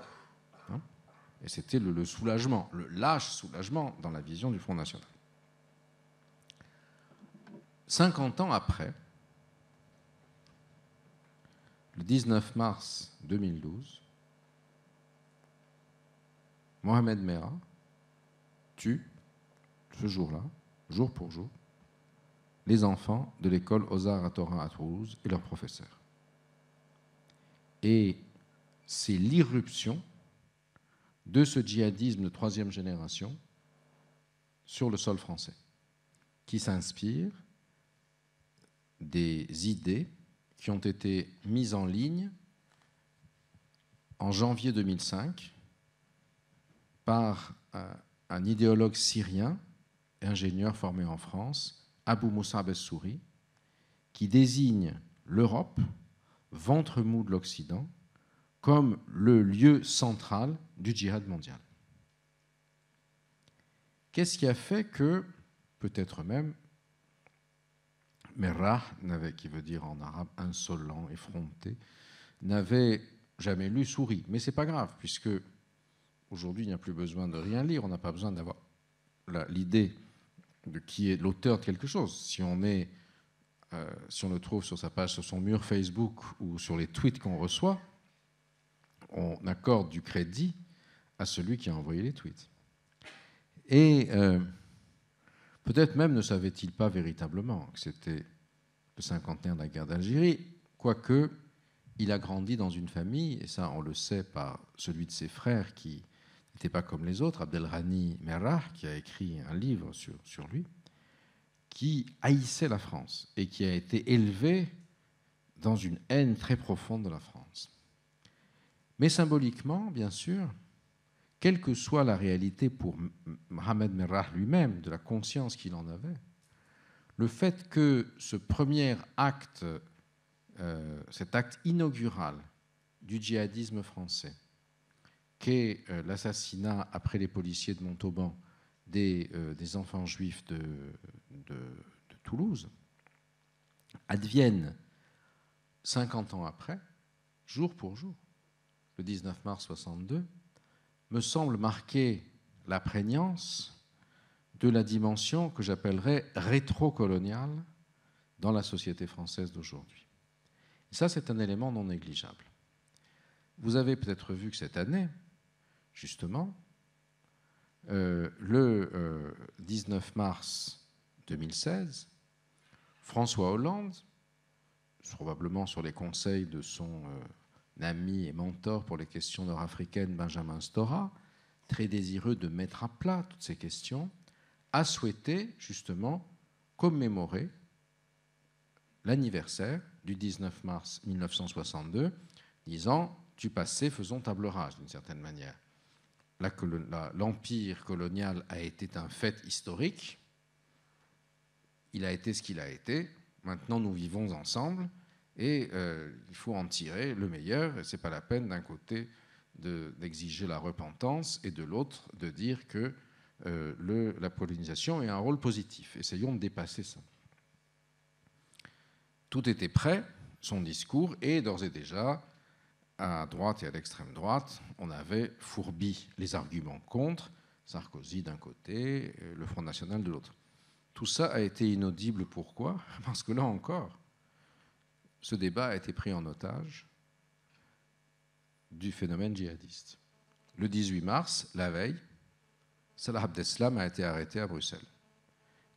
Et c'était le soulagement, le lâche soulagement dans la vision du Front National. 50 ans après, le 19 mars 2012, Mohamed Merah tue, ce jour-là, jour pour jour, les enfants de l'école Ozar Hatorah à Toulouse et leurs professeurs. Et c'est l'irruption de ce djihadisme de troisième génération sur le sol français, qui s'inspire des idées qui ont été mises en ligne en janvier 2005 par un idéologue syrien, ingénieur formé en France, Abou Moussab es-Souri, qui désigne l'Europe, ventre mou de l'Occident, comme le lieu central du djihad mondial. Qu'est-ce qui a fait que, peut-être même, Merah, qui veut dire en arabe insolent, effronté, n'avait jamais lu Souri. Mais ce n'est pas grave, puisque aujourd'hui, il n'y a plus besoin de rien lire, on n'a pas besoin d'avoir l'idée de qui est l'auteur de quelque chose. Si on le trouve sur sa page, sur son mur Facebook ou sur les tweets qu'on reçoit, on accorde du crédit à celui qui a envoyé les tweets. Et peut-être même ne savait-il pas véritablement que c'était le cinquantenaire de la guerre d'Algérie, quoique il a grandi dans une famille, et ça on le sait par celui de ses frères qui n'était pas comme les autres, Abdelghani Merah, qui a écrit un livre sur lui, qui haïssait la France et qui a été élevé dans une haine très profonde de la France. Mais symboliquement, bien sûr, quelle que soit la réalité pour Mohamed Merah lui-même, de la conscience qu'il en avait, le fait que ce premier acte, cet acte inaugural du djihadisme français, qu'est l'assassinat après les policiers de Montauban des enfants juifs de Toulouse, advienne 50 ans après, jour pour jour, le 19 mars 62, me semble marquer la prégnance de la dimension que j'appellerais rétro-coloniale dans la société française d'aujourd'hui. Et ça, c'est un élément non négligeable. Vous avez peut-être vu que cette année, justement, le 19 mars 2016, François Hollande, probablement sur les conseils de son ami et mentor pour les questions nord-africaines, Benjamin Stora, très désireux de mettre à plat toutes ces questions, a souhaité justement commémorer l'anniversaire du 19 mars 1962, disant « du passé, faisons table rase » d'une certaine manière. L'empire colonial a été un fait historique, il a été ce qu'il a été, maintenant nous vivons ensemble, et il faut en tirer le meilleur, et ce n'est pas la peine d'un côté d'exiger la repentance, et de l'autre de dire que la colonisation a un rôle positif. Essayons de dépasser ça. Tout était prêt, son discours, et d'ores et déjà, à droite et à l'extrême droite, on avait fourbi les arguments contre, Sarkozy d'un côté, le Front National de l'autre. Tout ça a été inaudible. Pourquoi ? Parce que là encore, ce débat a été pris en otage du phénomène djihadiste. Le 18 mars, la veille, Salah Abdeslam a été arrêté à Bruxelles.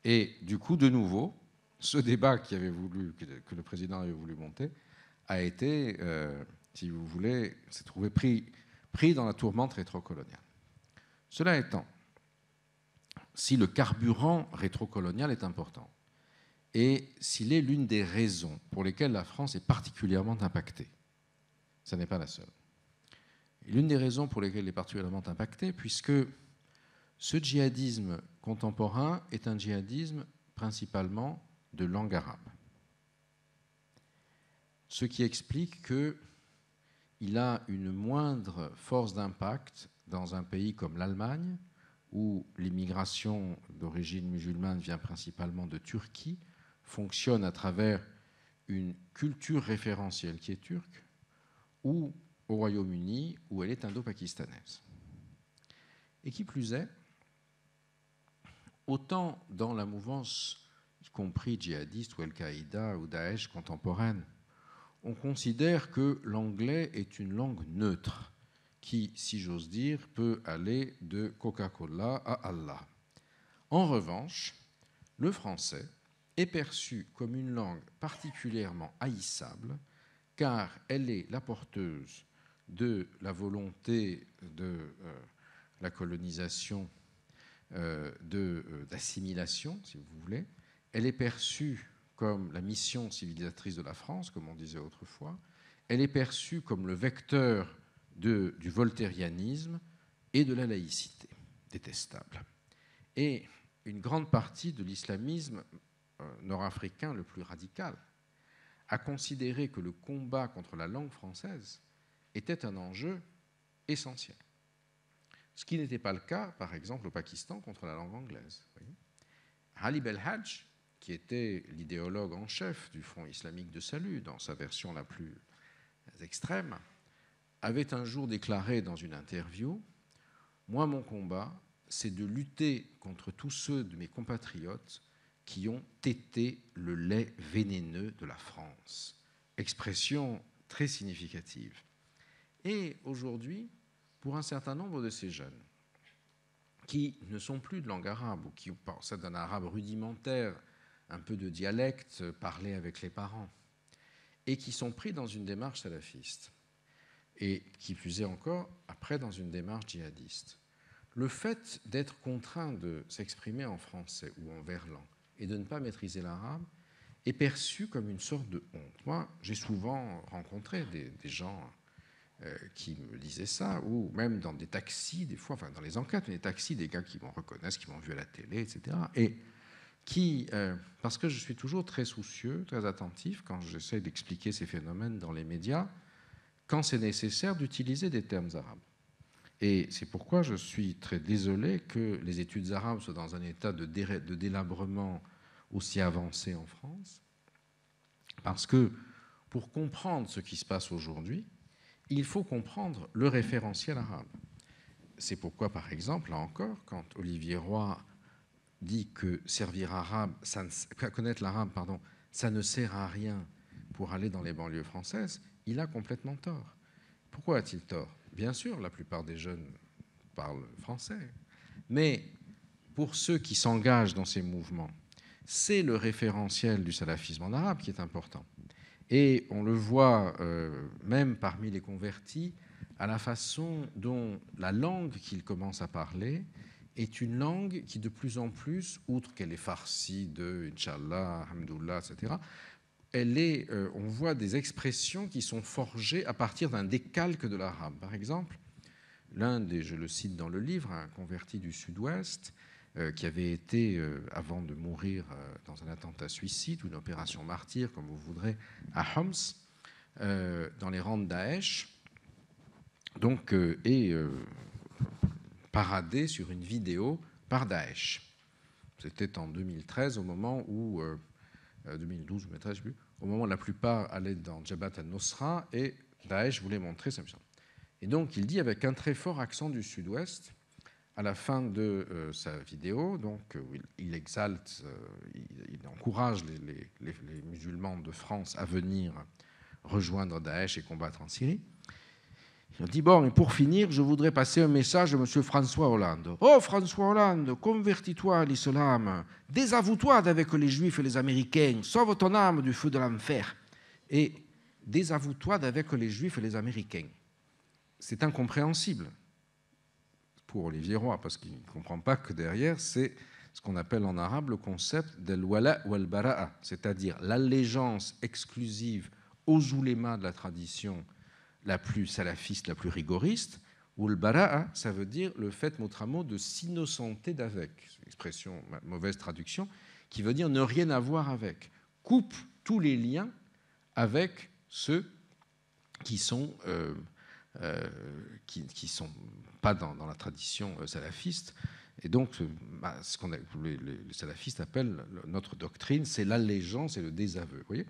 Et du coup, de nouveau, ce débat que le président avait voulu monter a été, si vous voulez, s'est trouvé pris dans la tourmente rétrocoloniale. Cela étant, si le carburant rétrocolonial est important, et s'il est l'une des raisons pour lesquelles la France est particulièrement impactée. Ce n'est pas la seule. L'une des raisons pour lesquelles elle est particulièrement impactée, puisque ce djihadisme contemporain est un djihadisme principalement de langue arabe. Ce qui explique qu'il a une moindre force d'impact dans un pays comme l'Allemagne, où l'immigration d'origine musulmane vient principalement de Turquie, fonctionne à travers une culture référentielle qui est turque, ou au Royaume-Uni, où elle est indo-pakistanaise. Et qui plus est, autant dans la mouvance, y compris djihadiste ou Al-Qaïda ou Daesh contemporaine, on considère que l'anglais est une langue neutre qui, si j'ose dire, peut aller de Coca-Cola à Allah. En revanche, le français est perçu comme une langue particulièrement haïssable car elle est la porteuse de la volonté de la colonisation, d'assimilation, si vous voulez. Elle est perçue comme la mission civilisatrice de la France, comme on disait autrefois. Elle est perçue comme le vecteur du voltairianisme et de la laïcité, détestable. Et une grande partie de l'islamisme nord-africain le plus radical a considéré que le combat contre la langue française était un enjeu essentiel. Ce qui n'était pas le cas, par exemple, au Pakistan contre la langue anglaise. Ali Belhadj, qui était l'idéologue en chef du Front islamique de salut, dans sa version la plus extrême, avait un jour déclaré dans une interview « Moi, mon combat, c'est de lutter contre tous ceux de mes compatriotes qui ont tété le lait vénéneux de la France ». Expression très significative. Et aujourd'hui, pour un certain nombre de ces jeunes qui ne sont plus de langue arabe ou qui possèdent un arabe rudimentaire, un peu de dialecte parlé avec les parents, et qui sont pris dans une démarche salafiste, et qui plus est encore, après dans une démarche djihadiste. Le fait d'être contraint de s'exprimer en français ou en verlan et de ne pas maîtriser l'arabe est perçu comme une sorte de honte. Moi, j'ai souvent rencontré des gens qui me disaient ça, ou même dans des taxis, des fois, enfin dans les enquêtes, des taxis, des gars qui m'en reconnaissent, qui m'ont vu à la télé, etc. Et qui, parce que je suis toujours très soucieux, très attentif, quand j'essaie d'expliquer ces phénomènes dans les médias, quand c'est nécessaire d'utiliser des termes arabes. Et c'est pourquoi je suis très désolé que les études arabes soient dans un état de délabrement aussi avancé en France, parce que pour comprendre ce qui se passe aujourd'hui, il faut comprendre le référentiel arabe. C'est pourquoi, par exemple, là encore, quand Olivier Roy dit que connaître l'arabe, ça ne sert à rien pour aller dans les banlieues françaises, il a complètement tort. Pourquoi a-t-il tort ? Bien sûr, la plupart des jeunes parlent français, mais pour ceux qui s'engagent dans ces mouvements, c'est le référentiel du salafisme en arabe qui est important. Et on le voit même parmi les convertis, à la façon dont la langue qu'ils commencent à parler est une langue qui de plus en plus, outre qu'elle est farcie de Inch'Allah, Alhamdoulilah, etc., on voit des expressions qui sont forgées à partir d'un décalque de l'arabe. Par exemple, je le cite dans le livre, un converti du Sud-Ouest, qui avait été, avant de mourir dans un attentat suicide ou une opération martyre, comme vous voudrez, à Homs, dans les rangs de Daesh, donc, est paradé sur une vidéo par Daesh. C'était en 2013, au moment où, 2012 ou 2013, je sais plus, au moment où la plupart allaient dans Jabhat al-Nusra et Daesh voulait montrer sa mission. Et donc, il dit avec un très fort accent du Sud-Ouest, à la fin de sa vidéo, donc, il exalte, il encourage les musulmans de France à venir rejoindre Daesh et combattre en Syrie. Il dit, bon, et pour finir, je voudrais passer un message à M. François Hollande. Oh, François Hollande, convertis-toi à l'islam, désavoue-toi d'avec les Juifs et les Américains, sauve ton âme du feu de l'enfer. Et désavoue-toi d'avec les Juifs et les Américains. C'est incompréhensible pour Olivier Roy, parce qu'il ne comprend pas que derrière, c'est ce ce qu'on appelle en arabe le concept del wala wal bara'a, c'est-à-dire l'allégeance exclusive aux oulémas de la tradition la plus salafiste, la plus rigoriste, ou le bara'a, ça veut dire le fait mot à mot de s'innocenter d'avec, c'est une expression, mauvaise traduction, qui veut dire ne rien avoir avec, coupe tous les liens avec ceux qui sont pas dans la tradition salafiste. Et donc, ce qu'on les salafistes appellent notre doctrine, c'est l'allégeance et le désaveu. Vous voyez ?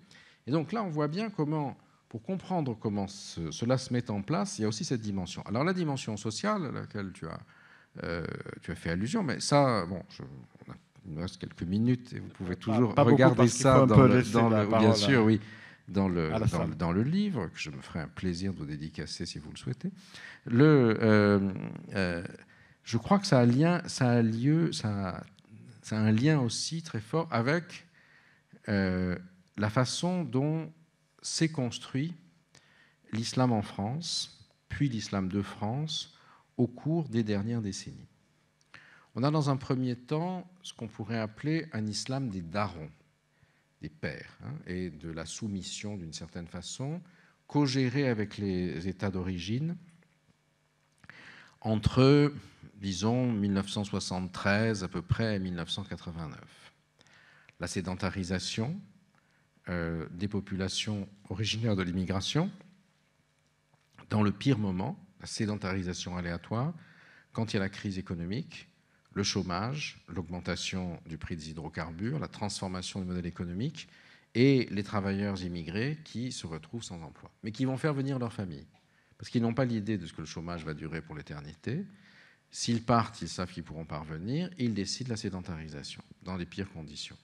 Et donc là, on voit bien comment, pour comprendre comment cela se met en place, il y a aussi cette dimension. Alors la dimension sociale à laquelle tu as fait allusion, mais ça, bon, il me reste quelques minutes et vous pouvez toujours regarder ça bien sûr, oui. Dans le livre, que je me ferai un plaisir de vous dédicacer si vous le souhaitez. Je crois que ça a un lien aussi très fort avec la façon dont s'est construit l'islam en France, puis l'islam de France, au cours des dernières décennies. On a dans un premier temps ce qu'on pourrait appeler un islam des darons, des pères, et de la soumission d'une certaine façon, co-gérée avec les États d'origine entre, disons, 1973 à peu près et 1989. La sédentarisation des populations originaires de l'immigration, dans le pire moment, la sédentarisation aléatoire, quand il y a la crise économique, le chômage, l'augmentation du prix des hydrocarbures, la transformation du modèle économique et les travailleurs immigrés qui se retrouvent sans emploi, mais qui vont faire venir leur famille, parce qu'ils n'ont pas l'idée de ce que le chômage va durer pour l'éternité. S'ils partent, ils savent qu'ils pourront pas revenir, ils décident la sédentarisation dans les pires conditions.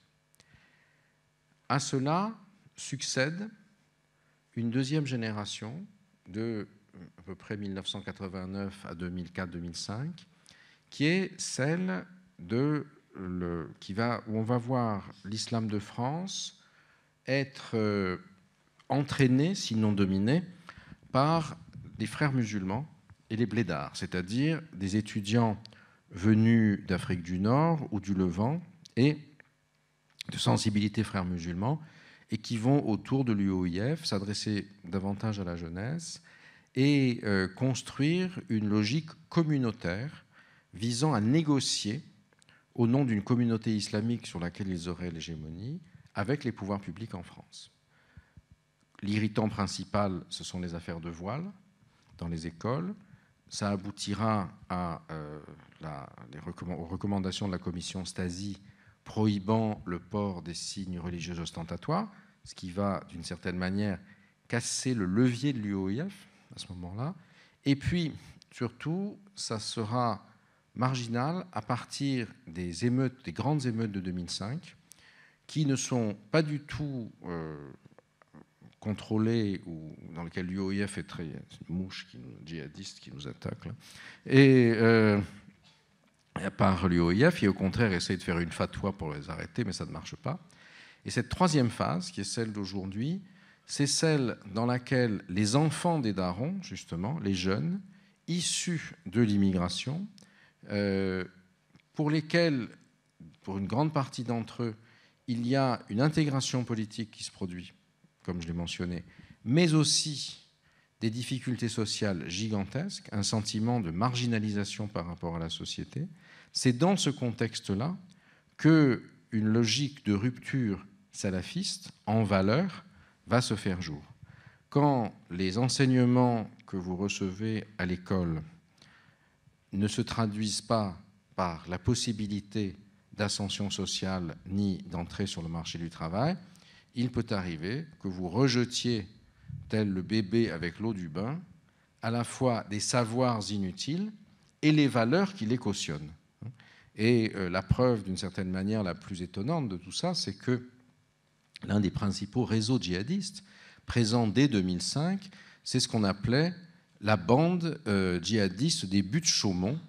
À cela succède une deuxième génération de à peu près 1989 à 2004-2005, qui est celle où on va voir l'islam de France être entraîné, sinon dominé, par des frères musulmans et les blédards, c'est-à-dire des étudiants venus d'Afrique du Nord ou du Levant et de sensibilité frères musulmans, et qui vont autour de l'UOIF s'adresser davantage à la jeunesse et construire une logique communautaire visant à négocier au nom d'une communauté islamique sur laquelle ils auraient l'hégémonie avec les pouvoirs publics en France. L'irritant principal, ce sont les affaires de voile dans les écoles. Ça aboutira aux recommandations de la commission Stasi prohibant le port des signes religieux ostentatoires, ce qui va, d'une certaine manière, casser le levier de l'UOIF à ce moment-là. Et puis, surtout, ça sera marginal à partir des émeutes, des grandes émeutes de 2005, qui ne sont pas du tout contrôlées ou dans lesquelles l'UOIF est très une mouche djihadiste qui nous attaque là, et par l'UOIF, qui au contraire essaie de faire une fatwa pour les arrêter, mais ça ne marche pas. Et cette troisième phase, qui est celle d'aujourd'hui, c'est celle dans laquelle les enfants des darons, justement, les jeunes, issus de l'immigration, pour lesquels, pour une grande partie d'entre eux, il y a une intégration politique qui se produit, comme je l'ai mentionné, mais aussi des difficultés sociales gigantesques, un sentiment de marginalisation par rapport à la société. C'est dans ce contexte-là qu'une logique de rupture salafiste en valeur va se faire jour. Quand les enseignements que vous recevez à l'école ne se traduisent pas par la possibilité d'ascension sociale ni d'entrée sur le marché du travail, il peut arriver que vous rejetiez, tel le bébé avec l'eau du bain, à la fois des savoirs inutiles et les valeurs qui les cautionnent. Et la preuve, d'une certaine manière, la plus étonnante de tout ça, c'est que l'un des principaux réseaux djihadistes présents dès 2005, c'est ce qu'on appelait la bande djihadiste des Buttes-Chaumont,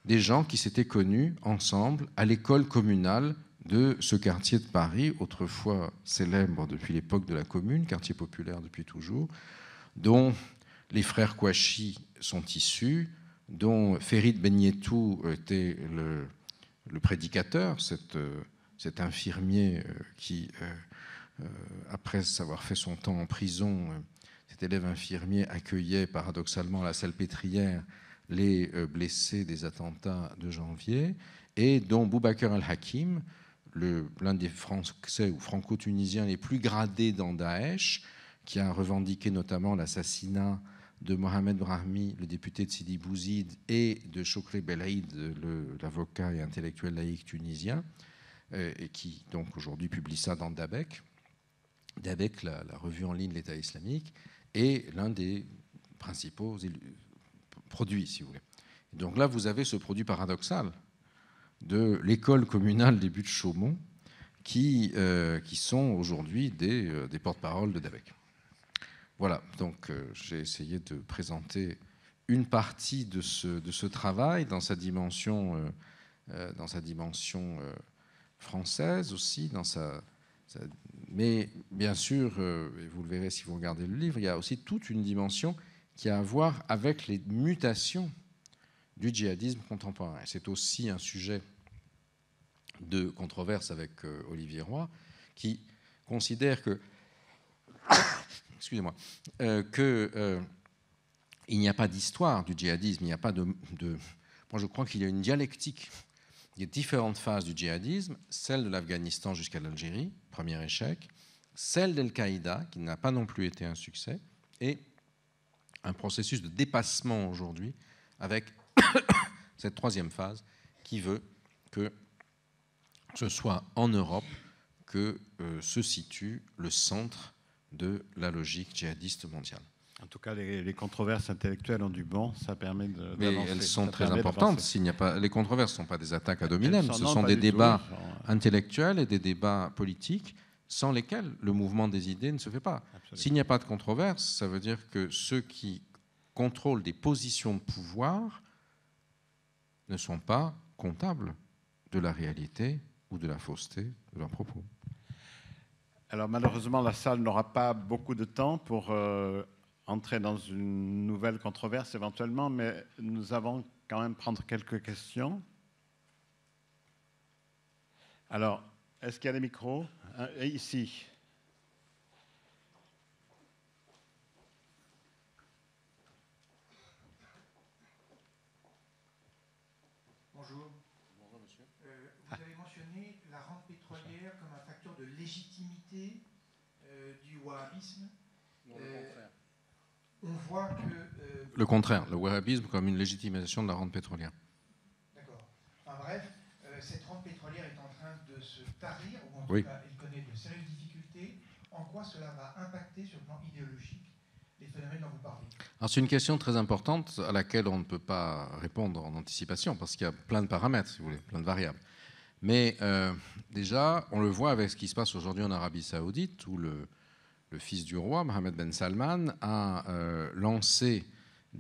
des gens qui s'étaient connus ensemble à l'école communale de ce quartier de Paris, autrefois célèbre depuis l'époque de la Commune, quartier populaire depuis toujours, dont les frères Kouachi sont issus, dont Ferid Benyetou était le prédicateur, cet infirmier qui, après avoir fait son temps en prison, cet élève infirmier accueillait paradoxalement à la Salpêtrière les blessés des attentats de janvier, et dont Boubacar al-Hakim, l'un des Français ou franco-tunisiens les plus gradés dans Daesh, qui a revendiqué notamment l'assassinat de Mohamed Brahmi, le député de Sidi Bouzid, et de Chokri Belaïd, l'avocat et intellectuel laïque tunisien, et qui donc aujourd'hui publie ça dans Dabek. Dabek, la revue en ligne de l'État islamique, est l'un des principaux produits, si vous voulez. Donc là, vous avez ce produit paradoxal de l'école communale des Buttes Chaumont, qui sont aujourd'hui des porte-parole de Dabek. Voilà, donc j'ai essayé de présenter une partie de ce travail dans sa dimension française aussi, mais bien sûr, et vous le verrez si vous regardez le livre, il y a aussi toute une dimension qui a à voir avec les mutations du djihadisme contemporain. C'est aussi un sujet de controverse avec Olivier Roy, qui considère que excusez-moi, qu'il n'y a pas d'histoire du djihadisme, il n'y a pas de... Moi, je crois qu'il y a une dialectique. Il y a différentes phases du djihadisme, celle de l'Afghanistan jusqu'à l'Algérie, premier échec, celle d'Al-Qaïda, qui n'a pas non plus été un succès, et un processus de dépassement aujourd'hui avec cette troisième phase qui veut que ce soit en Europe que se situe le centre de la logique djihadiste mondiale. En tout cas, les controverses intellectuelles ont du bon, ça permet d'avancer. Mais elles sont très importantes. Les controverses ne sont pas des attaques ad hominem, ce sont des débats intellectuels et des débats politiques sans lesquels le mouvement des idées ne se fait pas. S'il n'y a pas de controverse, ça veut dire que ceux qui contrôlent des positions de pouvoir ne sont pas comptables de la réalité ou de la fausseté de leurs propos. Alors malheureusement, la salle n'aura pas beaucoup de temps pour entrer dans une nouvelle controverse éventuellement, mais nous allons quand même prendre quelques questions. Alors, est-ce qu'il y a des micros? Ici. Bonjour. Bonjour, monsieur. Vous avez mentionné la rente pétrolière comme un facteur de légitimité du wahhabisme. Non, le contraire. On voit que... Le contraire, le wahhabisme comme une légitimation de la rente pétrolière. D'accord. Enfin bref, cette rente pétrolière est en train de se tarir, ou en tout oui. cas, elle connaît de sérieuses difficultés. En quoi cela va impacter sur le plan idéologique les phénomènes dont vous parlez? Alors c'est une question très importante à laquelle on ne peut pas répondre en anticipation, parce qu'il y a plein de paramètres, si vous voulez, plein de variables. Mais déjà, on le voit avec ce qui se passe aujourd'hui en Arabie Saoudite, où le fils du roi, Mohammed Ben Salman, a lancé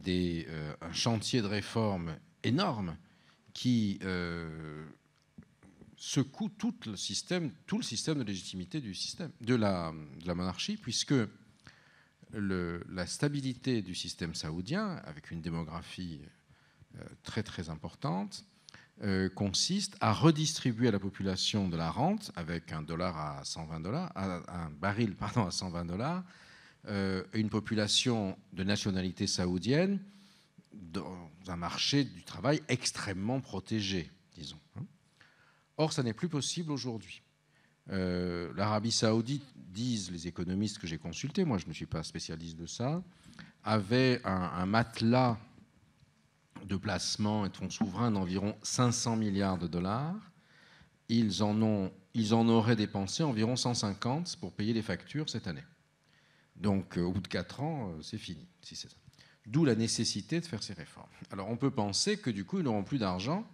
un chantier de réforme énorme qui secoue tout le système de légitimité de la monarchie, puisque la stabilité du système saoudien, avec une démographie très très importante, consiste à redistribuer à la population de la rente avec un baril à 120 $, une population de nationalité saoudienne dans un marché du travail extrêmement protégé, disons. Or, ça n'est plus possible aujourd'hui. L'Arabie saoudite, disent les économistes que j'ai consultés, moi je ne suis pas spécialiste de ça, avait un matelas de placement et de fonds souverains d'environ 500 milliards de $. Ils en auraient dépensé environ 150 pour payer les factures cette année. Donc au bout de 4 ans, c'est fini, si c'est ça. D'où la nécessité de faire ces réformes. Alors on peut penser que du coup, ils n'auront plus d'argent,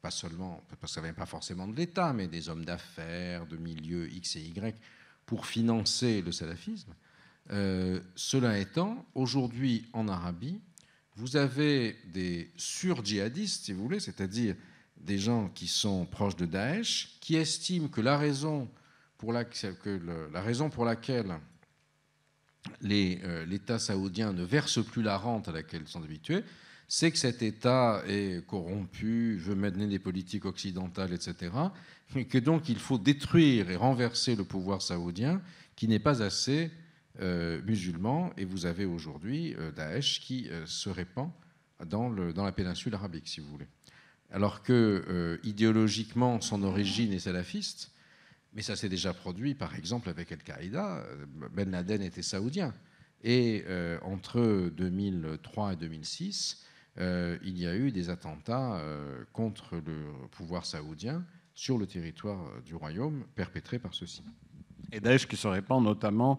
pas seulement, parce que ça ne vient pas forcément de l'État, mais des hommes d'affaires, de milieux X et Y, pour financer le salafisme. Cela étant, aujourd'hui en Arabie, vous avez des sur-djihadistes, si vous voulez, c'est-à-dire des gens qui sont proches de Daesh, qui estiment que la raison pour laquelle l'État saoudien ne verse plus la rente à laquelle ils sont habitués, c'est que cet État est corrompu, veut mener des politiques occidentales, etc., et que donc il faut détruire et renverser le pouvoir saoudien, qui n'est pas assez musulman, et vous avez aujourd'hui Daesh qui se répand dans la péninsule arabique, si vous voulez. Alors que idéologiquement, son origine est salafiste, mais ça s'est déjà produit, par exemple, avec Al-Qaïda. Ben Laden était saoudien. Et entre 2003 et 2006, il y a eu des attentats contre le pouvoir saoudien sur le territoire du royaume, perpétrés par ceux-ci. Et Daesh qui se répand notamment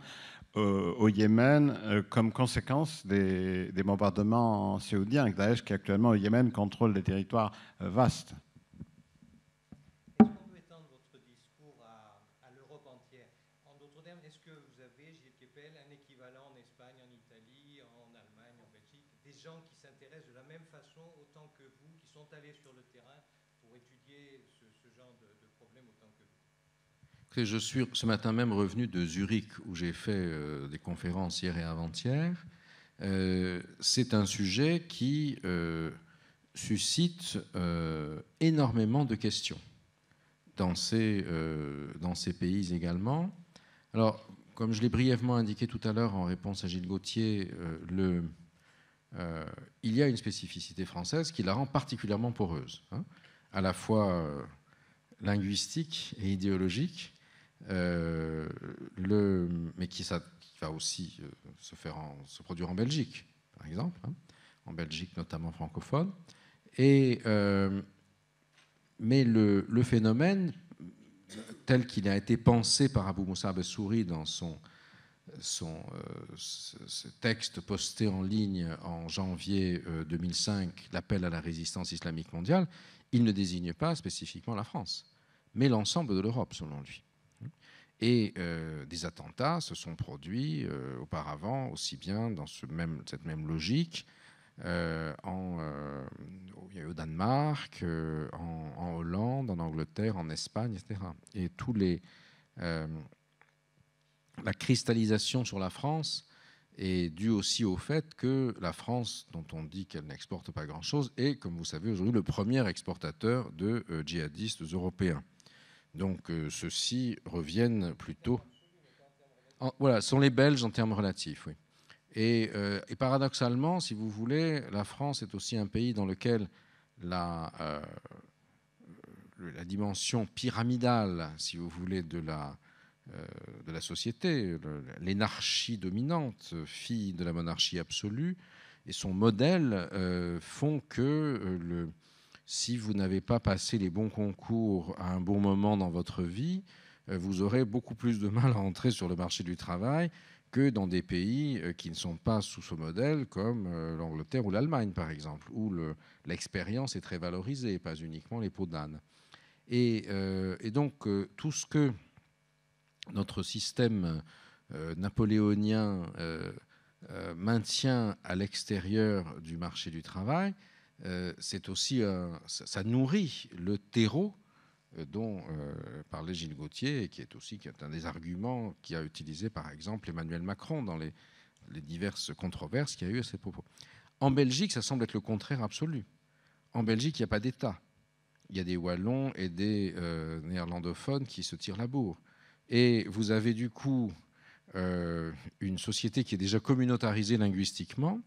au Yémen comme conséquence des bombardements saoudiens. Daesh qui actuellement au Yémen contrôle des territoires vastes. Est-ce qu'on peut étendre votre discours à l'Europe entière? En d'autres termes, est-ce que vous avez, Gilles Kepel, un équivalent en Espagne, en Italie, en Allemagne, en Belgique, des gens qui s'intéressent de la même façon autant que vous, qui sont allés sur le terrain pour étudier ce genre de problème autant que vous? Je suis ce matin même revenu de Zurich, où j'ai fait des conférences hier et avant-hier. C'est un sujet qui suscite énormément de questions dans ces pays également. Alors, comme je l'ai brièvement indiqué tout à l'heure en réponse à Gilles Gauthier, il y a une spécificité française qui la rend particulièrement poreuse, hein, à la fois linguistique et idéologique. Mais qui va aussi se produire en Belgique, par exemple, hein, en Belgique notamment francophone. Mais le phénomène, tel qu'il a été pensé par Abou Moussa Abessouri dans ce texte posté en ligne en janvier 2005, l'appel à la résistance islamique mondiale, il ne désigne pas spécifiquement la France, mais l'ensemble de l'Europe, selon lui. Et des attentats se sont produits auparavant, aussi bien dans cette même logique, il y a eu au Danemark, en Hollande, en Angleterre, en Espagne, etc. Et la cristallisation sur la France est due aussi au fait que la France, dont on dit qu'elle n'exporte pas grand-chose, est, comme vous savez, aujourd'hui le premier exportateur de djihadistes européens. Donc ceux-ci reviennent plutôt... Voilà, sont les Belges en termes relatifs, oui. Et paradoxalement, si vous voulez, la France est aussi un pays dans lequel la dimension pyramidale, si vous voulez, de la société, l'énarchie dominante, fille de la monarchie absolue, et son modèle font que... Si vous n'avez pas passé les bons concours à un bon moment dans votre vie, vous aurez beaucoup plus de mal à entrer sur le marché du travail que dans des pays qui ne sont pas sous ce modèle, comme l'Angleterre ou l'Allemagne, par exemple, où l'expérience est très valorisée, pas uniquement les peaux d'âne. Et donc, tout ce que notre système napoléonien maintient à l'extérieur du marché du travail, c'est aussi ça nourrit le terreau dont parlait Gilles Gauthier, et qui est un des arguments qu'a utilisé par exemple Emmanuel Macron dans les diverses controverses qu'il y a eu à ces propos. En Belgique, ça semble être le contraire absolu. En Belgique, il n'y a pas d'État. Il y a des Wallons et des néerlandophones qui se tirent la bourre. Et vous avez du coup une société qui est déjà communautarisée linguistiquement.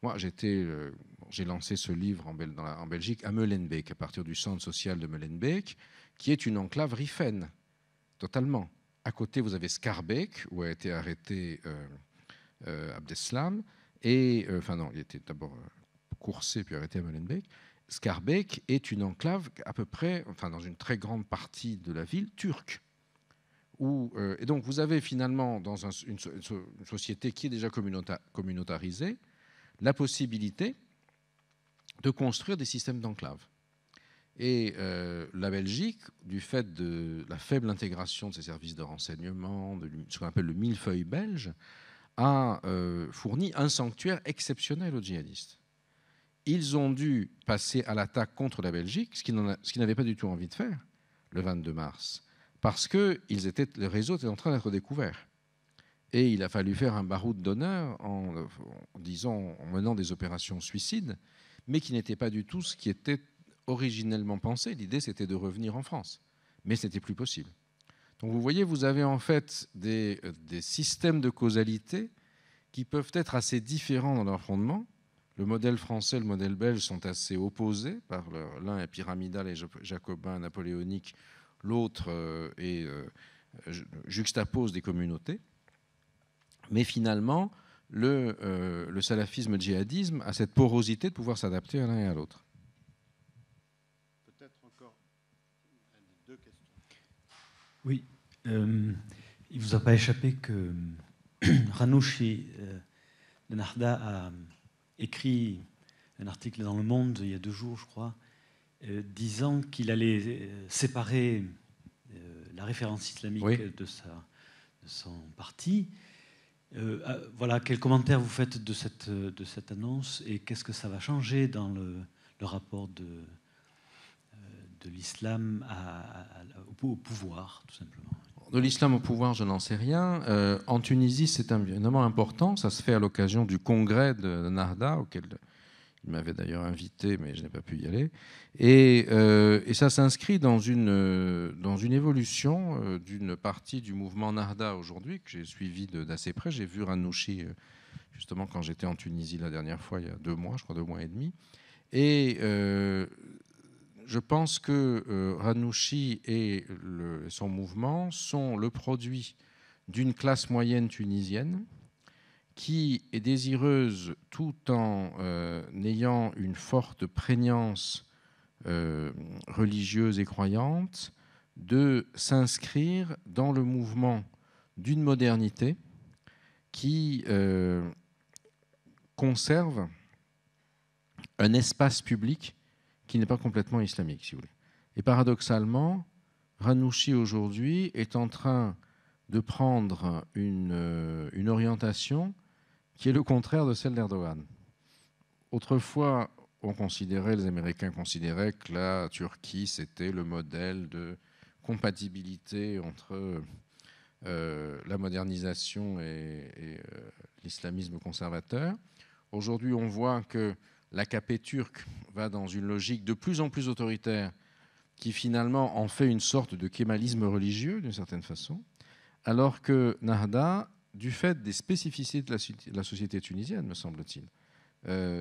Moi, j'ai lancé ce livre en Belgique à Molenbeek, à partir du centre social de Molenbeek, qui est une enclave riffaine, totalement. À côté, vous avez Schaerbeek, où a été arrêté Abdeslam. Enfin non, il était d'abord coursé puis arrêté à Molenbeek. Schaerbeek est une enclave à peu près, enfin dans une très grande partie de la ville, turque. Et donc vous avez finalement, dans une société qui est déjà communautarisée, la possibilité de construire des systèmes d'enclaves. Et la Belgique, du fait de la faible intégration de ses services de renseignement, de ce qu'on appelle le millefeuille belge, a fourni un sanctuaire exceptionnel aux djihadistes. Ils ont dû passer à l'attaque contre la Belgique, ce qu'ils n'avaient pas du tout envie de faire, le 22 mars, parce que le réseau était en train d'être découvert. Et il a fallu faire un baroud d'honneur en menant des opérations suicides, mais qui n'était pas du tout ce qui était originellement pensé. L'idée, c'était de revenir en France, mais ce n'était plus possible. Donc vous voyez, vous avez en fait des systèmes de causalité qui peuvent être assez différents dans leur fondement. Le modèle français et le modèle belge sont assez opposés. L'un est pyramidal et jacobin, napoléonique, l'autre juxtapose des communautés. Mais finalement, le salafisme djihadisme a cette porosité de pouvoir s'adapter à l'un et à l'autre. Peut-être encore deux questions. Oui, il ne vous a pas échappé que Ranouchi de Nahda a écrit un article dans Le Monde il y a 2 jours, je crois, disant qu'il allait séparer la référence islamique de son parti. Voilà, quel commentaire vous faites de cette annonce et qu'est-ce que ça va changer dans le rapport de l'islam au pouvoir, tout simplement? De l'islam au pouvoir, je n'en sais rien. En Tunisie, c'est évidemment important. Ça se fait à l'occasion du congrès de Nahda, auquel il m'avait d'ailleurs invité, mais je n'ai pas pu y aller. Et ça s'inscrit dans une évolution d'une partie du mouvement Nahda aujourd'hui, que j'ai suivi d'assez près. J'ai vu Ranouchi, justement, quand j'étais en Tunisie la dernière fois, il y a 2 mois, je crois 2 mois et demi. Et je pense que Ranouchi et son mouvement sont le produit d'une classe moyenne tunisienne qui est désireuse, tout en ayant une forte prégnance religieuse et croyante, de s'inscrire dans le mouvement d'une modernité qui conserve un espace public qui n'est pas complètement islamique, si vous voulez. Et paradoxalement, Ranouchi aujourd'hui est en train de prendre une orientation qui est le contraire de celle d'Erdogan. Autrefois, les Américains considéraient que la Turquie, c'était le modèle de compatibilité entre la modernisation et l'islamisme conservateur. Aujourd'hui, on voit que l'AKP turque va dans une logique de plus en plus autoritaire qui finalement en fait une sorte de kémalisme religieux d'une certaine façon, alors que Nahda, du fait des spécificités de la société tunisienne, me semble-t-il,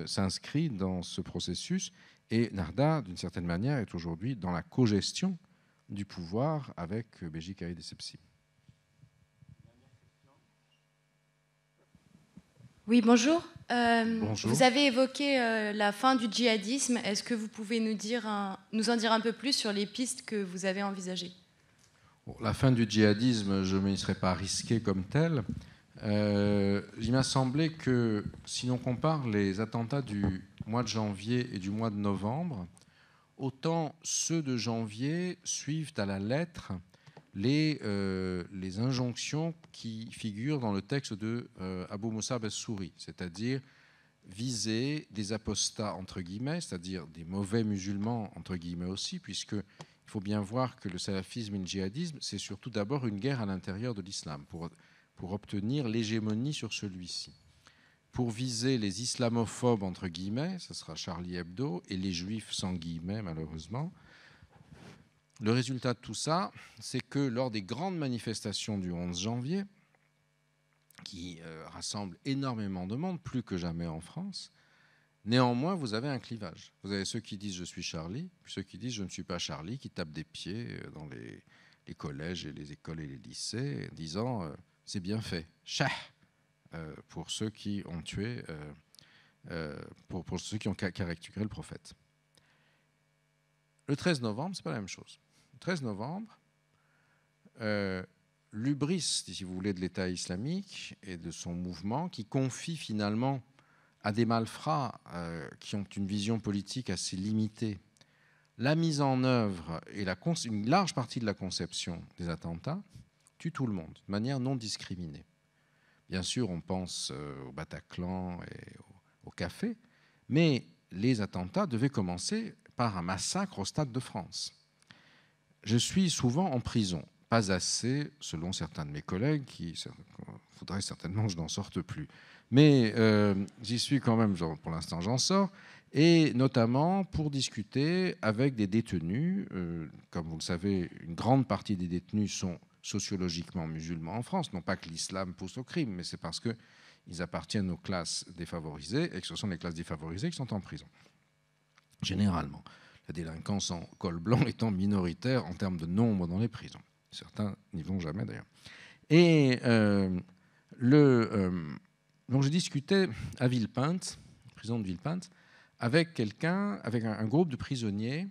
s'inscrit dans ce processus, et Nahda, d'une certaine manière, est aujourd'hui dans la cogestion du pouvoir avec Béji Caïd Essebsi. Oui, bonjour. Bonjour. Vous avez évoqué la fin du djihadisme. Est-ce que vous pouvez nous en dire un peu plus sur les pistes que vous avez envisagées? La fin du djihadisme, je ne m'y serais pas risqué comme tel. Il m'a semblé que si l'on compare les attentats du mois de janvier et du mois de novembre, autant ceux de janvier suivent à la lettre les injonctions qui figurent dans le texte de Abou Moussa Bessouri, c'est-à-dire viser des apostats, entre guillemets, c'est-à-dire des mauvais musulmans, entre guillemets aussi, puisqu'il faut bien voir que le salafisme et le djihadisme, c'est surtout d'abord une guerre à l'intérieur de l'islam, pour obtenir l'hégémonie sur celui-ci. Pour viser les islamophobes, entre guillemets, ce sera Charlie Hebdo, et les juifs sans guillemets, malheureusement. Le résultat de tout ça, c'est que lors des grandes manifestations du 11 janvier, qui rassemblent énormément de monde, plus que jamais en France, néanmoins, vous avez un clivage. Vous avez ceux qui disent « je suis Charlie », puis ceux qui disent « je ne suis pas Charlie », qui tapent des pieds dans les collèges et les écoles et les lycées, disant « c'est bien fait, chah !» pour ceux qui ont tué, pour ceux qui ont caricaturé le prophète. Le 13 novembre, ce n'est pas la même chose. Le 13 novembre, l'hubris, si vous voulez, de l'État islamique et de son mouvement, qui confie finalement à des malfrats qui ont une vision politique assez limitée, la mise en œuvre et une large partie de la conception des attentats, tue tout le monde, de manière non discriminée. Bien sûr, on pense au Bataclan et au café, mais les attentats devaient commencer par un massacre au Stade de France. Je suis souvent en prison, pas assez, selon certains de mes collègues, il faudrait certainement que je n'en sorte plus. Mais j'y suis quand même, pour l'instant j'en sors, et notamment pour discuter avec des détenus. Comme vous le savez, une grande partie des détenus sont sociologiquement musulmans en France. Non pas que l'islam pousse au crime, mais c'est parce qu'ils appartiennent aux classes défavorisées et que ce sont les classes défavorisées qui sont en prison, généralement. La délinquance en col blanc étant minoritaire en termes de nombre dans les prisons. Certains n'y vont jamais d'ailleurs. Et donc je discutais à Villepinte, prison de Villepinte, avec un groupe de prisonniers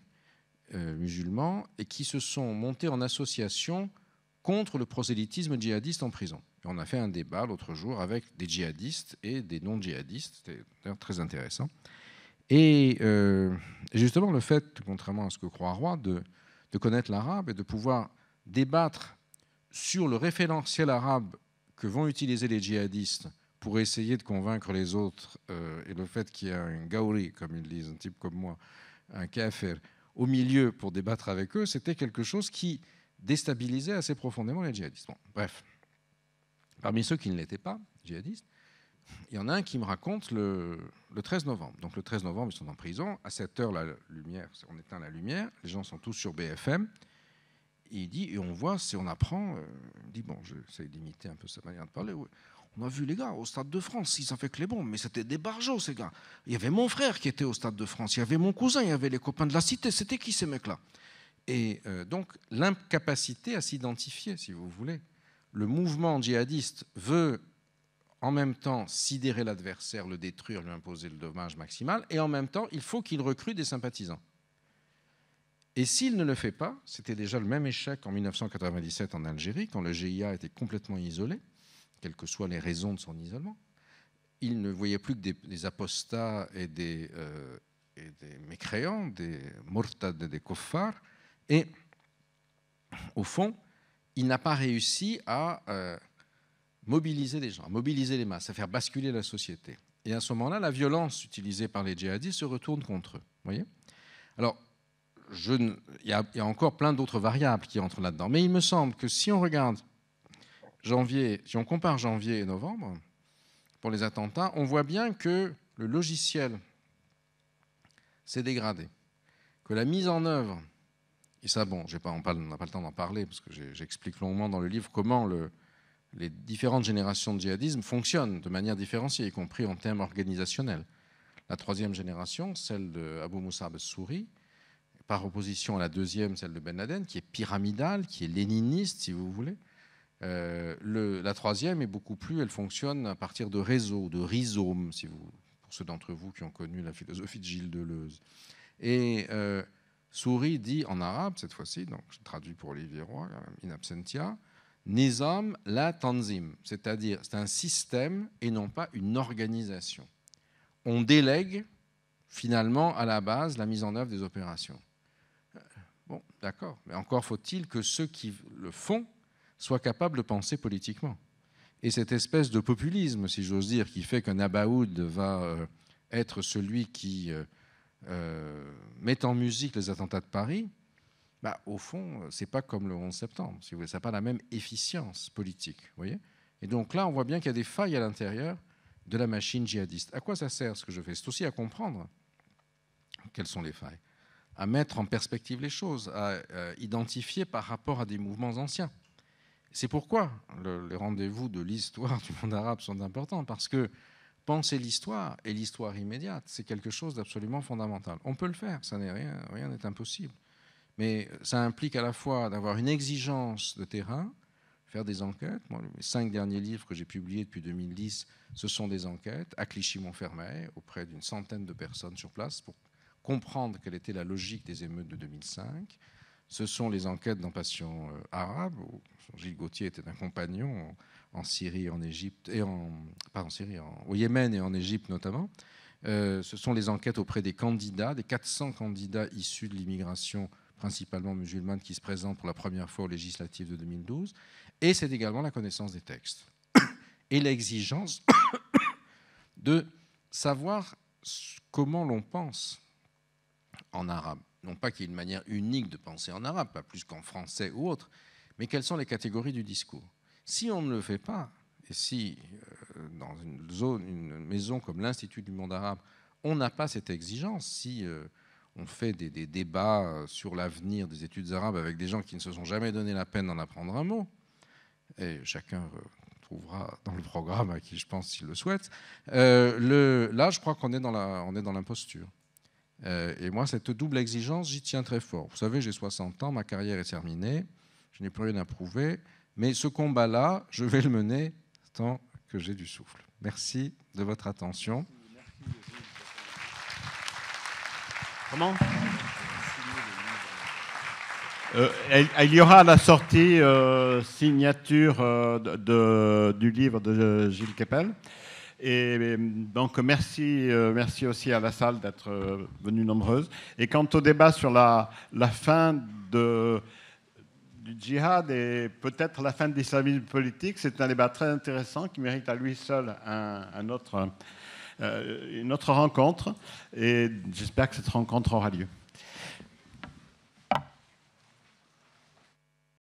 musulmans et qui se sont montés en association contre le prosélytisme djihadiste en prison. Et on a fait un débat l'autre jour avec des djihadistes et des non-djihadistes. C'était d'ailleurs très intéressant. Et justement, le fait, contrairement à ce que croit Roy, de connaître l'arabe et de pouvoir débattre sur le référentiel arabe que vont utiliser les djihadistes pour essayer de convaincre les autres, et le fait qu'il y a un gaouri, comme ils disent, un type comme moi, un kafir, au milieu pour débattre avec eux, c'était quelque chose qui déstabilisait assez profondément les djihadistes. Bon, bref, parmi ceux qui ne l'étaient pas, djihadistes, il y en a un qui me raconte le 13 novembre. Donc le 13 novembre, ils sont en prison. À 7 heures, la lumière, on éteint la lumière. Les gens sont tous sur BFM. Et il dit, et on voit, on apprend. Il dit, bon, j'essaie d'imiter un peu sa manière de parler. Ouais. On a vu les gars au Stade de France, ils ont fait que les bombes, mais c'était des barjots, ces gars. Il y avait mon frère qui était au Stade de France. Il y avait mon cousin, il y avait les copains de la cité. C'était qui ces mecs-là? Et donc l'incapacité à s'identifier, si vous voulez. Le mouvement djihadiste veut en même temps sidérer l'adversaire, le détruire, lui imposer le dommage maximal, et en même temps, il faut qu'il recrute des sympathisants. Et s'il ne le fait pas, c'était déjà le même échec en 1997 en Algérie, quand le GIA était complètement isolé, quelles que soient les raisons de son isolement. Il ne voyait plus que des apostats et des mécréants, des murtad et des kuffars, et au fond, il n'a pas réussi à mobiliser les gens, à mobiliser les masses, à faire basculer la société. Et à ce moment-là, la violence utilisée par les djihadistes se retourne contre eux. Voyez ? Alors, il y a encore plein d'autres variables qui entrent là-dedans. Mais il me semble que si on regarde si on compare janvier et novembre, pour les attentats, on voit bien que le logiciel s'est dégradé, que la mise en œuvre, et ça, bon, on n'a pas le temps d'en parler, parce que j'explique longuement dans le livre comment les différentes générations de djihadisme fonctionnent de manière différenciée, y compris en termes organisationnels. La troisième génération, celle d'Abou Musab al-Souri, par opposition à la deuxième, celle de Ben Laden, qui est pyramidale, qui est léniniste, si vous voulez. La troisième est beaucoup plus, elle fonctionne à partir de réseaux, de rhizomes, pour ceux d'entre vous qui ont connu la philosophie de Gilles Deleuze. Et Souri dit en arabe, cette fois-ci, donc je traduis pour Olivier Roy, in absentia, Nizam la tanzim, c'est-à-dire c'est un système et non pas une organisation. On délègue finalement à la base la mise en œuvre des opérations. Bon, d'accord, mais encore faut-il que ceux qui le font soient capables de penser politiquement. Et cette espèce de populisme, si j'ose dire, qui fait qu'un Abaoud va être celui qui met en musique les attentats de Paris, bah, au fond, ce n'est pas comme le 11 septembre, si vous voulez, ça n'a pas la même efficience politique. Voyez ? Et donc là, on voit bien qu'il y a des failles à l'intérieur de la machine djihadiste. À quoi ça sert ce que je fais? C'est aussi à comprendre quelles sont les failles, à mettre en perspective les choses, à identifier par rapport à des mouvements anciens. C'est pourquoi les rendez-vous de l'histoire du monde arabe sont importants, parce que penser l'histoire et l'histoire immédiate, c'est quelque chose d'absolument fondamental. On peut le faire, ça n'est rien n'est impossible. Mais ça implique à la fois d'avoir une exigence de terrain, faire des enquêtes. Moi, les 5 derniers livres que j'ai publiés depuis 2010, ce sont des enquêtes à Clichy-Montfermeil, auprès d'une centaine de personnes sur place, pour comprendre quelle était la logique des émeutes de 2005. Ce sont les enquêtes dans Passion arabe, où Gilles Gauthier était un compagnon en Syrie, en Égypte, au Yémen et en Égypte notamment. Ce sont les enquêtes auprès des candidats, des 400 candidats issus de l'immigration, principalement musulmane, qui se présentent pour la première fois aux législatives de 2012. Et c'est également la connaissance des textes. Et l'exigence de savoir comment l'on pense en arabe. Non pas qu'il y ait une manière unique de penser en arabe, pas plus qu'en français ou autre, mais quelles sont les catégories du discours. Si on ne le fait pas, et si dans une maison comme l'Institut du monde arabe, on n'a pas cette exigence. Si on fait des débats sur l'avenir des études arabes avec des gens qui ne se sont jamais donné la peine d'en apprendre un mot, et chacun trouvera dans le programme à qui je pense s'il le souhaite, là, je crois qu'on est dans l'imposture. Et moi, cette double exigence, j'y tiens très fort. Vous savez, j'ai 60 ans, ma carrière est terminée, je n'ai plus rien à prouver, mais ce combat-là, je vais le mener tant que j'ai du souffle. Merci de votre attention. Comment il y aura la sortie signature du livre de Gilles Kepel. Et donc merci aussi à la salle d'être venue nombreuse. Et quant au débat sur la fin du djihad et peut-être la fin de l'islamisme politique, c'est un débat très intéressant qui mérite à lui seul une autre rencontre. Et j'espère que cette rencontre aura lieu.